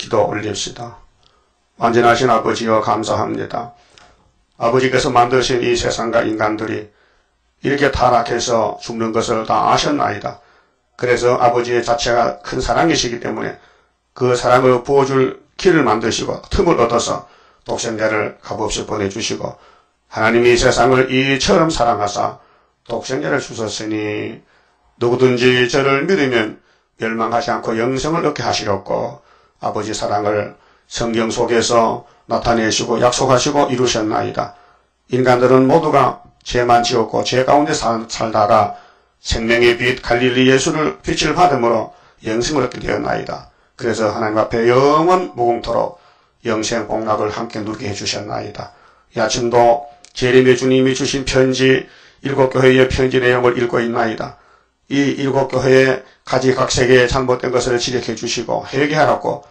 기도 올립시다. 완전하신 아버지여 감사합니다. 아버지께서 만드신 이 세상과 인간들이 이렇게 타락해서 죽는 것을 다 아셨나이다. 그래서 아버지의 자체가 큰 사랑이시기 때문에 그 사랑을 부어줄 길을 만드시고 틈을 얻어서 독생자를 값없이 보내주시고 하나님이 세상을 이처럼 사랑하사 독생자를 주셨으니 누구든지 저를 믿으면 멸망하지 않고 영생을 얻게 하시렵고 아버지 사랑을 성경 속에서 나타내시고 약속하시고 이루셨나이다. 인간들은 모두가 죄만 지었고 죄 가운데 살다가 생명의 빛 갈릴리 예수를 빛을 받음으로 영생을 얻게 되었나이다. 그래서 하나님 앞에 영원 무궁토록 영생 복락을 함께 누리게 해주셨나이다. 이 아침도 재림의 주님이 주신 편지 7교회의 편지 내용을 읽고 있나이다. 이 7교회의 가지각색의 잘못된 것을 지적해 주시고 회개하라고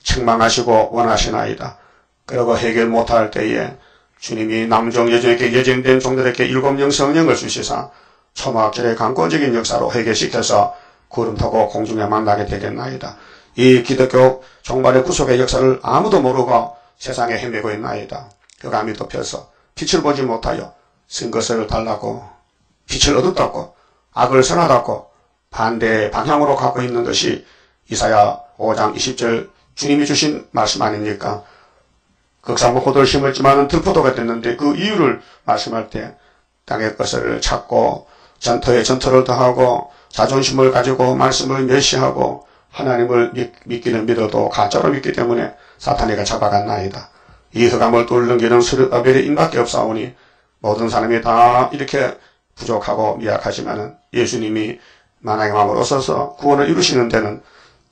책망하시고 원하시나이다. 그리고 해결 못할 때에 주님이 남종 여종에게 예정된 종들에게 7명 성령을 주시사 초막절의 강권적인 역사로 회개시켜서 구름 타고 공중에 만나게 되겠나이다. 이 기독교 종말의 구속의 역사를 아무도 모르고 세상에 헤매고 있나이다. 흑암이 덮여서 빛을 보지 못하여 쓴 것을 달라고 빛을 얻었다고 악을 선하다고 반대 방향으로 가고 있는 것이 이사야 5장 20절 주님이 주신 말씀 아닙니까? 극사무 호도를 심었지만 들포도가 됐는데 그 이유를 말씀할 때 땅의 것을 찾고 전터에 전터를 더하고 자존심을 가지고 말씀을 멸시하고 하나님을 믿기는 믿어도 가짜로 믿기 때문에 사탄이가 잡아갔나이다. 이 흑암을 뚫는 길은 스룹바벨의 인밖에 없사오니 모든 사람이 다 이렇게 부족하고 미약하지만 예수님이 만왕의 마음으로 오셔서 구원을 이루시는 데는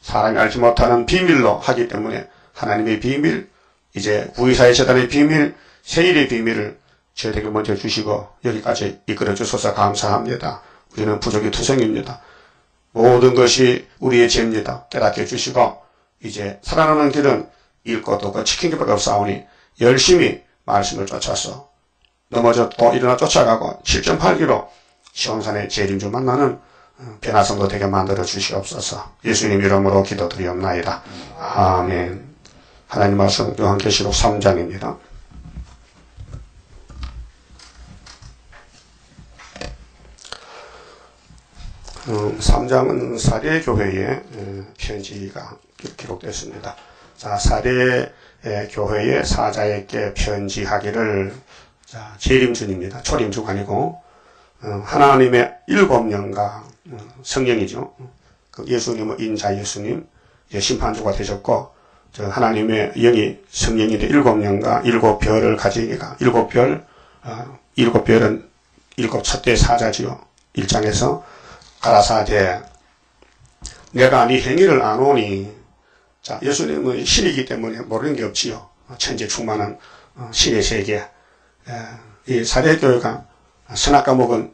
사람이 알지 못하는 비밀로 하기 때문에 하나님의 비밀, 이제 구의사의 재단의 비밀, 세일의 비밀을 저에게 먼저 주시고 여기까지 이끌어 주셔서 감사합니다. 우리는 부족이 투성입니다. 모든 것이 우리의 죄입니다. 깨닫게 해주시고 이제 살아나는 길은 읽고도 그 지킨 것밖에 없사오니 열심히 말씀을 쫓아서 넘어졌고 일어나 쫓아가고 7.8km 시온산의 재림주 만나는 변화성도 되게 만들어 주시옵소서. 예수님 이름으로 기도드리옵나이다. 아멘. 하나님 말씀 요한계시록 3장입니다. 3장은 사대교회의 편지가 기록됐습니다. 자, 사대교회의 사자에게 편지하기를, 자, 재림주입니다. 초림주가 아니고, 하나님의 7명과 성령이죠. 그 예수님은 인자 예수님, 심판주가 되셨고, 하나님의 영이 성령인데 7명과 7별을 가지기가, 7별, 7별은 7 첫대 사자지요. 1장에서 가라사대 내가 네 행위를 아노니. 자, 예수님은 신이기 때문에 모르는 게 없지요. 천재 충만한 신의 세계. 이 사대교회가 선악과 먹은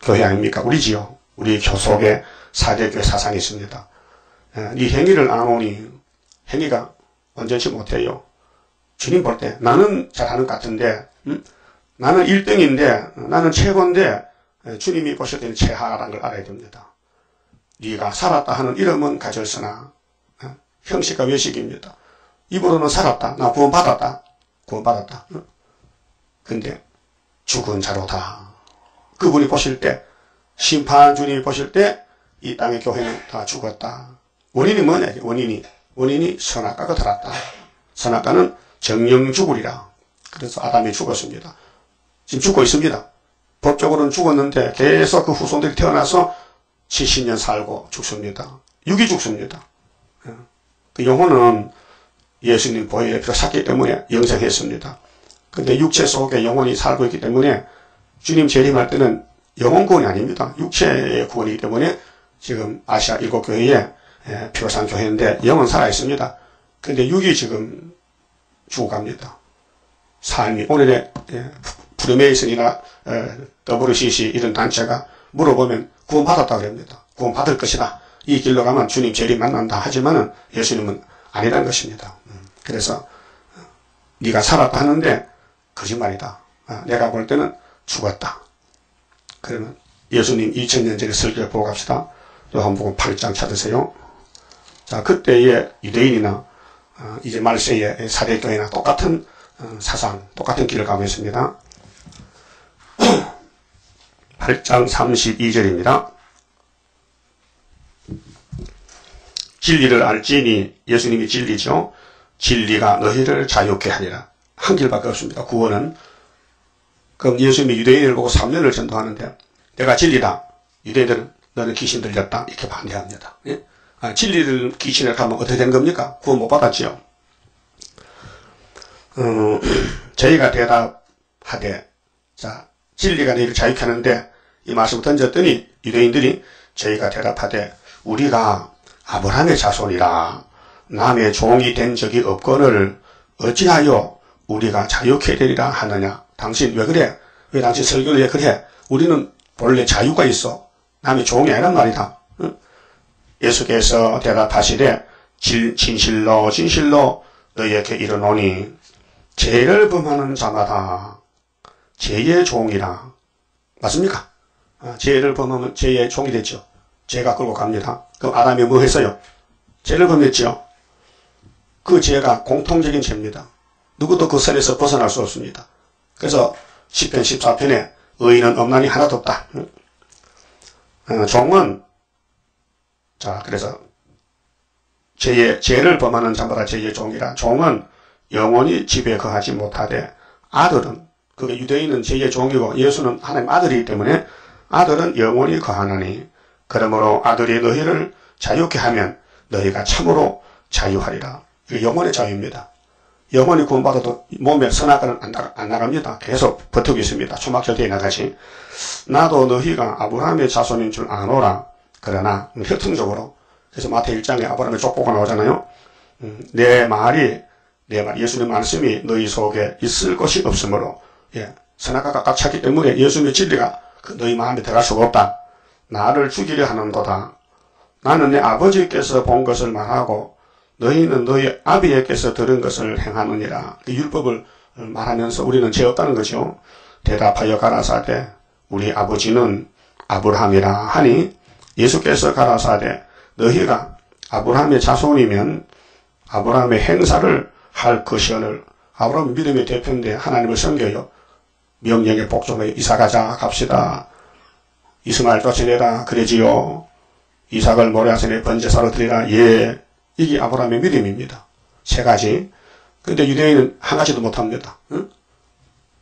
교회 아닙니까? 우리지요. 우리 교속에 사대교회 사상이 있습니다. 네 행위를 아노니. 행위가 온전치 못해요. 주님 볼 때 나는 잘하는 것 같은데, 나는 1등인데, 나는 최고인데, 주님이 보실 때는 최하라는 걸 알아야 됩니다. 네가 살았다 하는 이름은 가졌으나 형식과 외식입니다. 입으로는 살았다. 나 구원받았다. 구원받았다. 근데 죽은 자로다. 그분이 보실 때, 심판 주님이 보실 때 이 땅의 교회는 다 죽었다. 원인이 뭐냐? 원인이 선악과가 들었다. 선악과는 정령 죽으리라. 그래서 아담이 죽었습니다. 지금 죽고 있습니다. 법적으로는 죽었는데 계속 그 후손들이 태어나서 70년 살고 죽습니다. 육이 죽습니다. 그 영혼은 예수님 보혈의 피로 샀기 때문에 영생했습니다. 근데 육체 속에 영혼이 살고 있기 때문에 주님 재림할 때는 영혼 구원이 아닙니다. 육체의 구원이기 때문에 지금 아시아 7교회에 피로산 교회인데 영은 살아있습니다. 근데 육이 지금 죽어갑니다. 삶이 오늘의 프리메이슨이나 WCC 이런 단체가 물어보면 구원받았다고 합니다. 구원받을 것이다. 이 길로 가면 주님 재림 만난다 하지만은 예수님은 아니라는 것입니다. 그래서 네가 살았다 하는데 거짓말이다. 내가 볼 때는 죽었다. 그러면 예수님 2000년 전에 설교를 보고 갑시다. 요한복음 8장 찾으세요. 자, 자, 그때의 유대인이나 이제 말세의 사대교회나 똑같은 사상, 똑같은 길을 가고 있습니다. 8장 32절입니다. 진리를 알지니, 예수님이 진리죠. 진리가 너희를 자유케 하리라. 한 길밖에 없습니다. 구원은. 그럼 예수님이 유대인을 보고 3년을 전도하는데 내가 진리다. 유대인들은 너는 귀신 들렸다. 이렇게 반대합니다. 예? 진리를 귀신을 가면 어떻게 되는 겁니까? 구원 못 받았지요. 저희가 대답하되, 자, 진리가 너희를 자유케 하는데 이 말씀을 던졌더니 유대인들이 저희가 대답하되 우리가 아브라함의 자손이라 남의 종이 된 적이 없거늘 어찌하여 우리가 자유케 되리라 하느냐. 당신 왜 그래? 왜 당신 설교를 왜 그래? 우리는 본래 자유가 있어. 남의 종이 아니란 말이다. 응? 예수께서 대답하시되 진실로 진실로 너희에게 이르노니 죄를 범하는 자마다 죄의 종이라. 맞습니까? 죄를 범하면 죄의 종이 됐죠. 죄가 끌고 갑니다. 그럼 아담이 뭐 했어요? 죄를 범했죠. 그 죄가 공통적인 죄입니다. 누구도 그 선에서 벗어날 수 없습니다. 그래서 10편 14편에 의인은 없나니 하나도 없다. 종은, 자, 그래서 죄를 범하는 자마다 죄의 종이라. 종은 영원히 집에 거하지 못하되 아들은, 그게 유대인은 죄의 종이고 예수는 하나님 아들이기 때문에 아들은 영원히 거하나니 그러므로 아들이 너희를 자유케 하면 너희가 참으로 자유하리라. 이게 영원의 자유입니다. 영원히 구원받아도 몸에 선악과는 안 나갑니다. 계속 버티고 있습니다. 초막절대에 나가지. 나도 너희가 아브라함의 자손인 줄 아노라. 그러나 혈통적으로, 그래서 마태 1장에 아브라함의 족보가 나오잖아요. 내 말이 예수님의 말씀이 너희 속에 있을 것이 없으므로, 예, 선악과가 꽉 찼기 때문에 예수님의 진리가 너희 마음에 들어갈 수가 없다. 나를 죽이려 하는도다. 나는 내 아버지께서 본 것을 말하고 너희는 너희 아비에게서 들은 것을 행하느니라. 율법을 말하면서 우리는 죄 없다는 거죠. 대답하여 가라사대 우리 아버지는 아브라함이라 하니 예수께서 가라사대 너희가 아브라함의 자손이면 아브라함의 행사를 할 것이오늘. 아브라함은 믿음의 대표인데 하나님을 섬겨요. 명령에 복종하여 이삭가자 갑시다. 이스마엘 쫓아내라 그러지요. 이삭을 모레아산에 번제사로 드리라. 예, 이게 아브라함의 믿음입니다. 세 가지. 근데 유대인은 한 가지도 못합니다. 응?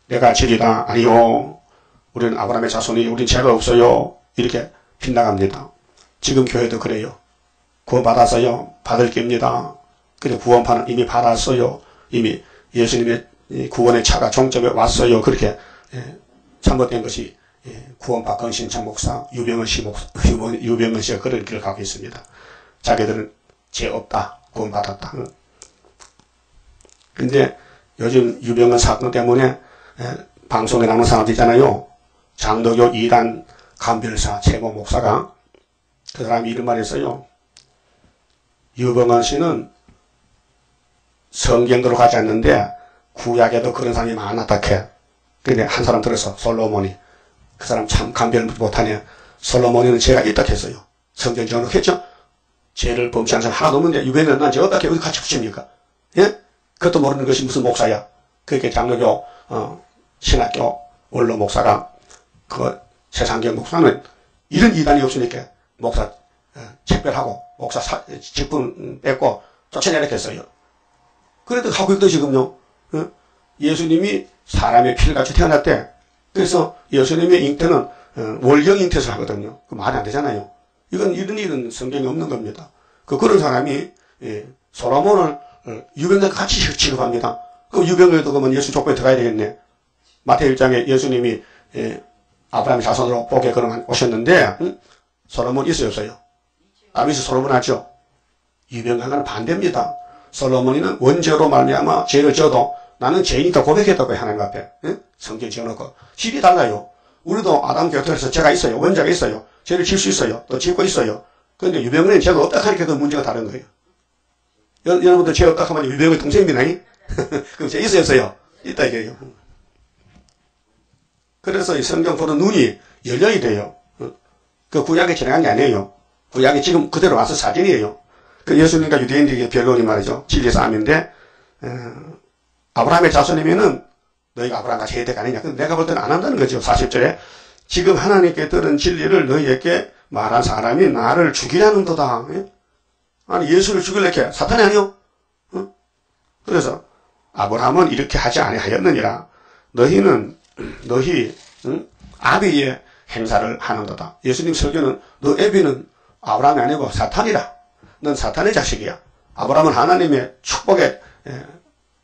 내가 진리다. 아니요. 우리는 아브라함의 자손이 우린 죄가 없어요. 이렇게 빗나갑니다. 지금 교회도 그래요. 구원 받았어요. 받을 겁니다. 근데 구원판은 이미 받았어요. 이미 예수님의 구원의 차가 종점에 왔어요. 그렇게 잘못된 것이 구원 박건신 장목사, 유병헌 씨가 그런 길을 가고 있습니다. 자기들은 죄 없다. 구원 받았다. 근데 요즘 유병헌 사건 때문에 방송에 나오는 사람들 있잖아요. 장로교 2단 감별사 최모 목사가 그 사람이 이런 말 했어요. 유병헌 씨는 성경대로 가지 않는데 구약에도 그런 사람이 많았다 캐. 근데 한 사람 들어서 솔로몬이 그 사람 참 감별 못하네. 솔로몬이는 죄가 있다 했어요. 성경 정언했죠. 죄를 범치한 사람 하나도 없는데 유병헌은 난 죄 없다 해. 어디 같이 붙입니까? 예? 그것도 모르는 것이 무슨 목사야. 그렇게 장로교 신학교 원로 목사가 그 세상경 목사는 이런 이단이 없으니까 목사 책별하고 목사 직분 뺏고 쫓아내라 했어요. 그래도 하고 있더 지금요. 예수님이 사람의 피를 같이 태어났대. 그래서 예수님의 잉태는 월경 잉태를 하거든요. 그 말이 안 되잖아요. 이건 이런 일은 성경에 없는 겁니다. 그런 사람이 솔로몬을 유병헌과 같이 취급합니다. 그 유병헌도 그러면 예수 족보에 들어가야 되겠네. 마태 1장에 예수님이 아브라함의 자손으로 복에 그럼 오셨는데 솔로몬 있어요 없어요? 다윗이 솔로몬 하죠. 유병헌과는 반대입니다. 솔로몬이는 원죄로 말미암아 죄를 져도 나는 죄인이다 고백했다고 하나님 앞에. 성경 지어놓고. 질이 달라요. 우리도 아담 교토에서 죄가 있어요. 원죄가 있어요. 죄를 질 수 있어요. 또 짓고 있어요. 그런데 유병헌은 죄가 없다 하니까 그 문제가 다른 거예요. 여러분들 죄 없다 하면 유병헌의 동생입니다. 그럼 죄 있어요 없어요? 있다 이게요. 그래서 이 성경 보는 눈이 열려야 돼요. 그 구약에 지나간 게 아니에요. 구약이 지금 그대로 와서 사진이에요. 그 예수님과 유대인들에게 변론이 말이죠. 진리 싸움인데 아브라함의 자손이면은 너희가 아브라함같이 해야 될 거 아니냐. 근데 내가 볼 때는 안 한다는 거죠. 40절에 지금 하나님께 들은 진리를 너희에게 말한 사람이 나를 죽이라는 도다. 아니 예수를 죽이려게 사탄이 아니요. 그래서 아브라함은 이렇게 하지 아니하였느니라. 너희 아비의 행사를 하는도다. 예수님 설교는 너 애비는 아브라함이 아니고 사탄이라. 넌 사탄의 자식이야. 아브라함은 하나님의 축복의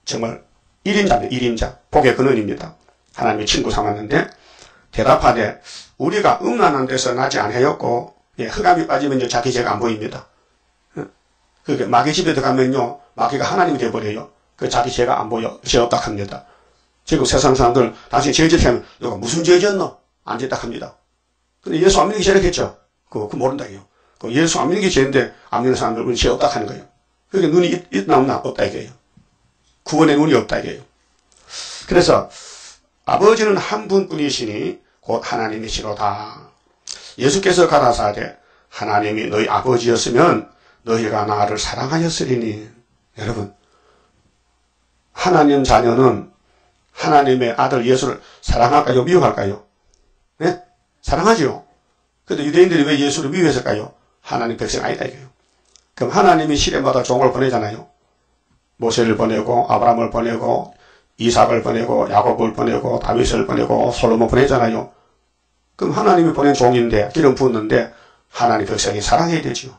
정말 1인자입니다. 1인자. 복의 근원입니다. 하나님의 친구 삼았는데 대답하되 우리가 음란한 데서 나지 않하였고 흑암이 빠지면 이제 자기 죄가 안 보입니다. 그게 마귀 집에 들어가면요 마귀가 하나님이 되어버려요. 그 자기 죄가 안 보여. 죄 없다 합니다. 지금 세상 사람들 당신 죄 짓게 하면 너가 무슨 죄 지었노? 안 짓다 합니다. 근데 예수 안 믿는 게 죄라겠죠. 그거 모른다고요. 예수 안 믿는 게 죄인데 안 믿는 사람들은 죄 없다 하는 거예요. 그러니까 눈이 있나 없나 없다 이거예요. 구원의 눈이 없다 이거예요. 그래서 아버지는 한 분뿐이시니 곧 하나님이시로다. 예수께서 가라사대 하나님이 너희 아버지였으면 너희가 나를 사랑하였으리니. 여러분 하나님 자녀는 하나님의 아들 예수를 사랑할까요? 미워할까요? 네? 사랑하죠. 근데 유대인들이 왜 예수를 미워했을까요? 하나님 백성 아니다 이거예요. 그럼 하나님이 시대마다 종을 보내잖아요. 모세를 보내고 아브라함을 보내고 이삭을 보내고 야곱을 보내고 다윗을 보내고 솔로몬 보내잖아요. 그럼 하나님이 보낸 종인데 기름 부었는데 하나님 백성이 사랑해야 되죠.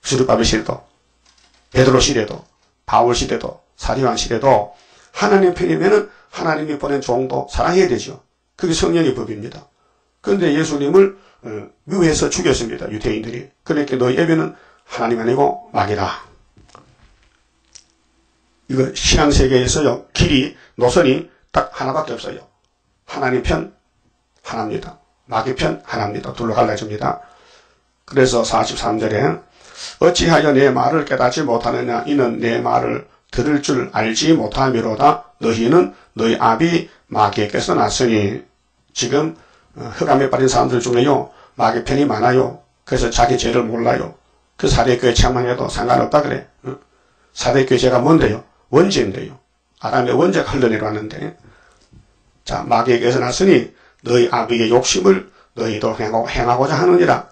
수르바벨 시대도 베드로 시대도 바울 시대도 사리왕 시대도 하나님 편이면은 하나님이 보낸 종도 사랑해야 되죠. 그게 성령의 법입니다. 그런데 예수님을 미워해서 죽였습니다. 유대인들이. 그러니까 너희 애비는 하나님 아니고 마귀다. 이거 신앙세계에서요 길이 노선이 딱 하나밖에 없어요. 하나님 편 하나입니다. 마귀 편 하나입니다. 둘로 갈라집니다. 그래서 43절에 어찌하여 내 말을 깨닫지 못하느냐. 이는 내 말을 들을 줄 알지 못함이로다. 너희는 너희 아비 마귀에게서 났으니. 지금 흑암에 빠진 사람들 중에요 마귀 편이 많아요. 그래서 자기 죄를 몰라요. 그 사대교회 책망해도 상관없다 그래. 사대교회 죄가 뭔데요? 원죄인데요. 아담의 원죄가 흘러내려왔는데 자 마귀에게서 났으니 너희 아비의 욕심을 너희도 행하고자 하느니라.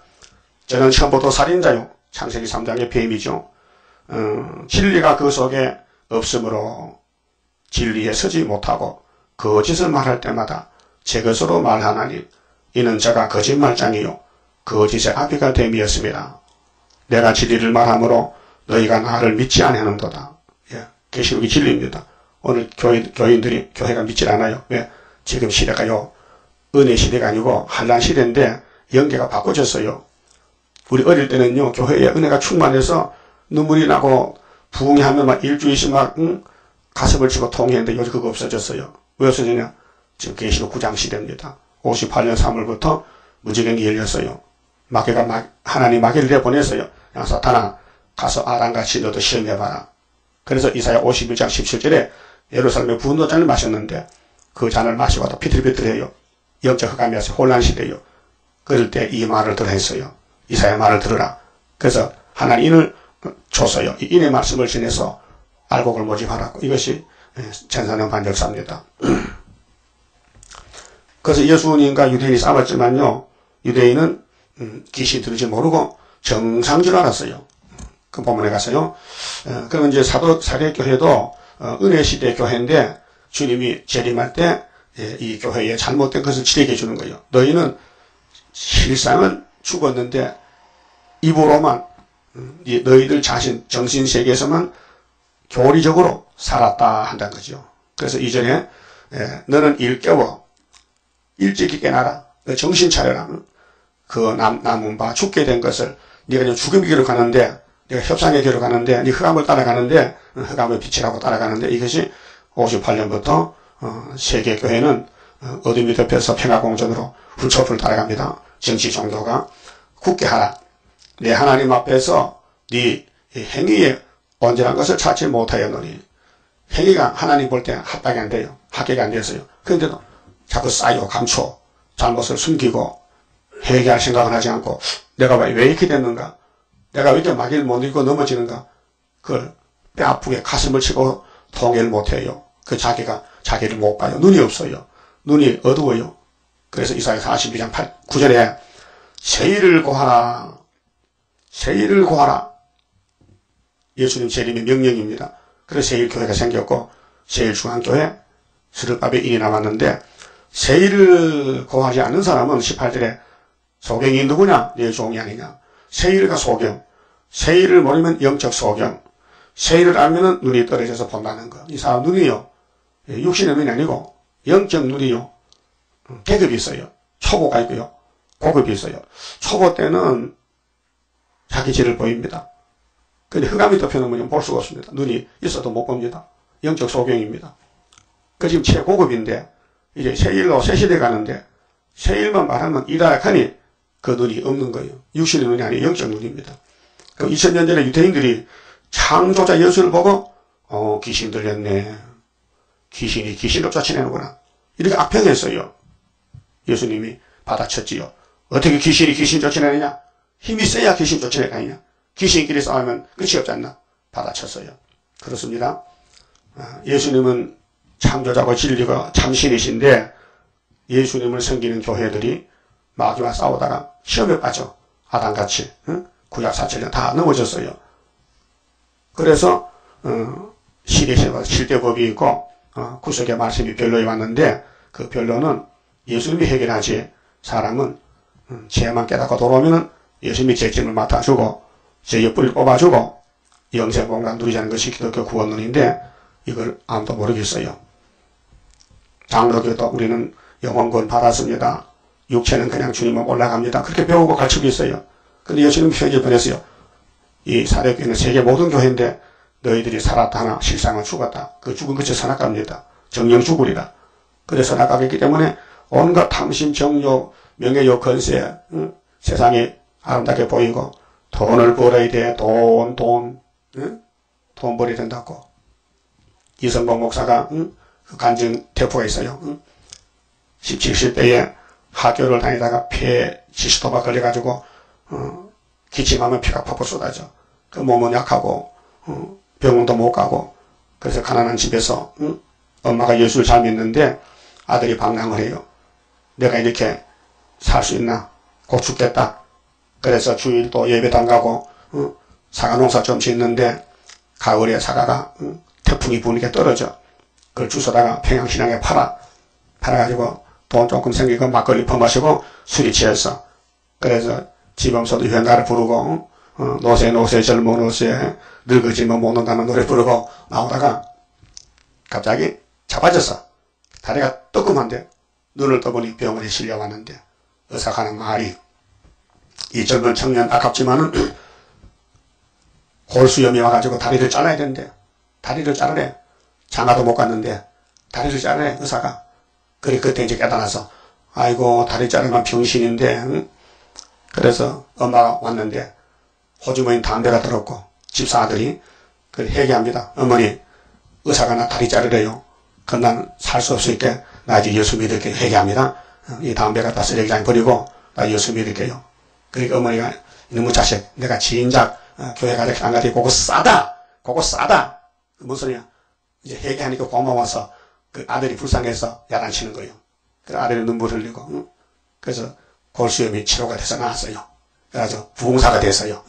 저는 처음부터 살인자요. 창세기 3장의 뱀이죠. 진리가 그 속에 없으므로 진리에 서지 못하고 거짓을 말할 때마다 제 것으로 말하나니 이는 저가 거짓말장이요 거짓의 아비가 됨이었습니다. 내가 진리를 말하므로 너희가 나를 믿지 아니하는도다. 계시록이 진리입니다. 오늘 교인들이 교회가 믿질 않아요. 왜? 지금 시대가요 은혜 시대가 아니고 한란 시대인데 연계가 바꿔졌어요. 우리 어릴 때는요 교회에 은혜가 충만해서 눈물이 나고 부흥하면 막 일주일씩 막 가슴을 치고 통했는데 요즘 그거 없어졌어요. 왜 없어졌냐? 지금 계시록 9장 시대입니다. 58년 3월부터 무지경이 열렸어요. 마귀가 하나님 마귀를 내보냈어요. 야 사탄아 가서 아람같이 너도 시험해봐라. 그래서 이사야 51장 17절에 예루살렘에 분노잔을 마셨는데 그 잔을 마시고 또 비틀비틀해요. 영적 흑암이 와서 혼란시대요. 그럴 때 이 말을 들어 했어요. 이사야 말을 들으라. 그래서 하나님 인을 줬어요. 이 인의 말씀을 지내서 알곡을 모집하라고. 이것이 천사년 반역사입니다. 그래서 예수님과 유대인이 싸웠지만요. 유대인은 귀신 들을지 모르고 정상인 줄 알았어요. 그 본문에 가서요. 그러면 이제 사대교회도 은혜시대 교회인데 주님이 재림할 때 이 교회에 잘못된 것을 지적해 주는 거예요. 너희는 실상은 죽었는데 입으로만 너희들 자신 정신세계에서만 교리적으로 살았다 한다는 거죠. 그래서 이전에 너는 일깨워 일찍이 깨나라. 너 정신 차려라. 그 남은 바 죽게 된 것을 네가 이제 죽음의 길을 가는데 네가 협상의 길을 가는데 네 흑암을 따라가는데 흑암의 빛이라고 따라가는데 이것이 58년부터 세계교회는 어둠이 덮여서 평화공전으로 훌초풀 따라갑니다. 정치 종교가 굳게 하라. 내 하나님 앞에서 네 행위에 온전한 것을 찾지 못하였노니. 행위가 하나님 볼 때 합당이 안 돼요. 합격이 안 됐어요. 그런데도 자꾸 쌓여 감춰 잘못을 숨기고 회개할 생각을 하지 않고 내가 왜 이렇게 됐는가. 내가 왜 이렇게 마귀를 못 이기고 넘어지는가? 그걸 뼈 아프게 가슴을 치고 통해를 못해요. 그 자기가 자기를 못 봐요. 눈이 없어요. 눈이 어두워요. 그래서 이사야 42장 9절에 세일을 구하라. 세일을 구하라. 예수님 재림의 명령입니다. 그래서 세일교회가 생겼고 세일중앙교회 스룹밥에 인이 남았는데 세일을 구하지 않는 사람은 18절에 소경이 누구냐? 내 종이 아니냐? 세일과 소경. 세일을 모르면 영적 소경. 세일을 알면 눈이 떨어져서 본다는 거. 이 사람 눈이요. 육신의 눈이 아니고 영적 눈이요. 계급이 있어요. 초보가 있고요. 고급이 있어요. 초보 때는 자기 질을 보입니다. 근데 흑암이 덮여놓으면 볼 수가 없습니다. 눈이 있어도 못 봅니다. 영적 소경입니다. 그 지금 최고급인데 이제 세일로 새시대 가는데 세일만 말하면 이다락하니 그 눈이 없는 거예요. 육신의 눈이 아니고 영적 눈입니다. 그 2000년 전에 유대인들이 창조자 예수를 보고 귀신 들렸네. 귀신이 귀신을 쫓아내는구나. 이렇게 악평했어요. 예수님이 받아쳤지요. 어떻게 귀신이 귀신 쫓아내느냐? 힘이 세야 귀신 쫓아내느냐? 귀신끼리 싸우면 끝이 없지 않나? 받아쳤어요. 그렇습니다. 예수님은 창조자고 진리가 참신이신데 예수님을 섬기는 교회들이 마귀와 싸우다가 시험에 빠져 아담같이 구약 4천년 다 넘어졌어요. 그래서 시대시대마다 7대 법이 있고 구속의 말씀이 변론이 왔는데 그 변론은 예수님이 해결하지 사람은 죄만 깨닫고 돌아오면 예수님이 죄짐을 맡아주고 죄의 뿌리를 뽑아주고 영생공간 누리자는 것이 기독교 구원론인데 이걸 아무도 모르겠어요. 장로교도 우리는 영혼권 받았습니다. 육체는 그냥 주님만 올라갑니다. 그렇게 배우고 가르치고 있어요. 근데 예수님 편지 보냈어요. 이 사대교회는 세계 모든 교회인데 너희들이 살았다 하나 실상은 죽었다. 그 죽은 것이 선악갑니다. 정령 죽으리라. 그래서 선악갑이기 때문에 온갖 탐심, 정욕, 명예욕, 권세 세상이 아름답게 보이고 돈을 벌어야 돼. 돈 벌어야 된다고. 이성봉 목사가 그 간증 대포가 있어요. 17, 18에 학교를 다니다가 폐 지스토마 걸려가지고 기침하면 피가 팍팍 쏟아져. 그 몸은 약하고 병원도 못 가고 그래서 가난한 집에서 엄마가 예수를 잘 믿는데 아들이 방랑을 해요. 내가 이렇게 살 수 있나? 곧 죽겠다. 그래서 주일도 예배도 안 가고 사과 농사 좀 짓는데 가을에 사과가 태풍이 부니까 떨어져. 그걸 주워다가 평양신앙에 팔아가지고 돈 조금 생기고 막걸리 퍼마시고 술이 취했어. 그래서 지범소도 현가를 부르고 노세 젊은 노세 늙어지면 못 논다는 노래 부르고 나오다가 갑자기 자빠졌어. 다리가 뜨끔한데 눈을 떠보니 병원에 실려왔는데 의사가 하는 말이 이 젊은 청년 아깝지만은 골수염이 와가지고 다리를 잘라야 되는데 다리를 자르래. 장가도 못 갔는데 다리를 자르래 의사가. 그래 그때 이제 깨달아서 아이고 다리 자르면 병신인데 그래서 엄마가 왔는데 호주머니 담배가 들었고 집사아들이 그 회개합니다. 어머니 의사가 나 다리 자르래요. 그건 난 살 수 없으니까 나 이제 예수 믿을게 회개합니다. 이 담배가 다 쓰레기장에 버리고 나 예수 믿을게요. 그러니까 어머니가 너무 자식 내가 진작 교회 가자 안 가지 그거 싸다. 무슨 소리야. 이제 회개하니까 고마워서 그 아들이 불쌍해서 야단치는 거예요. 그래서 아들이 눈물 흘리고 그래서 골수염이 치료가 돼서 나왔어요. 그래서 부흥사가 됐어요.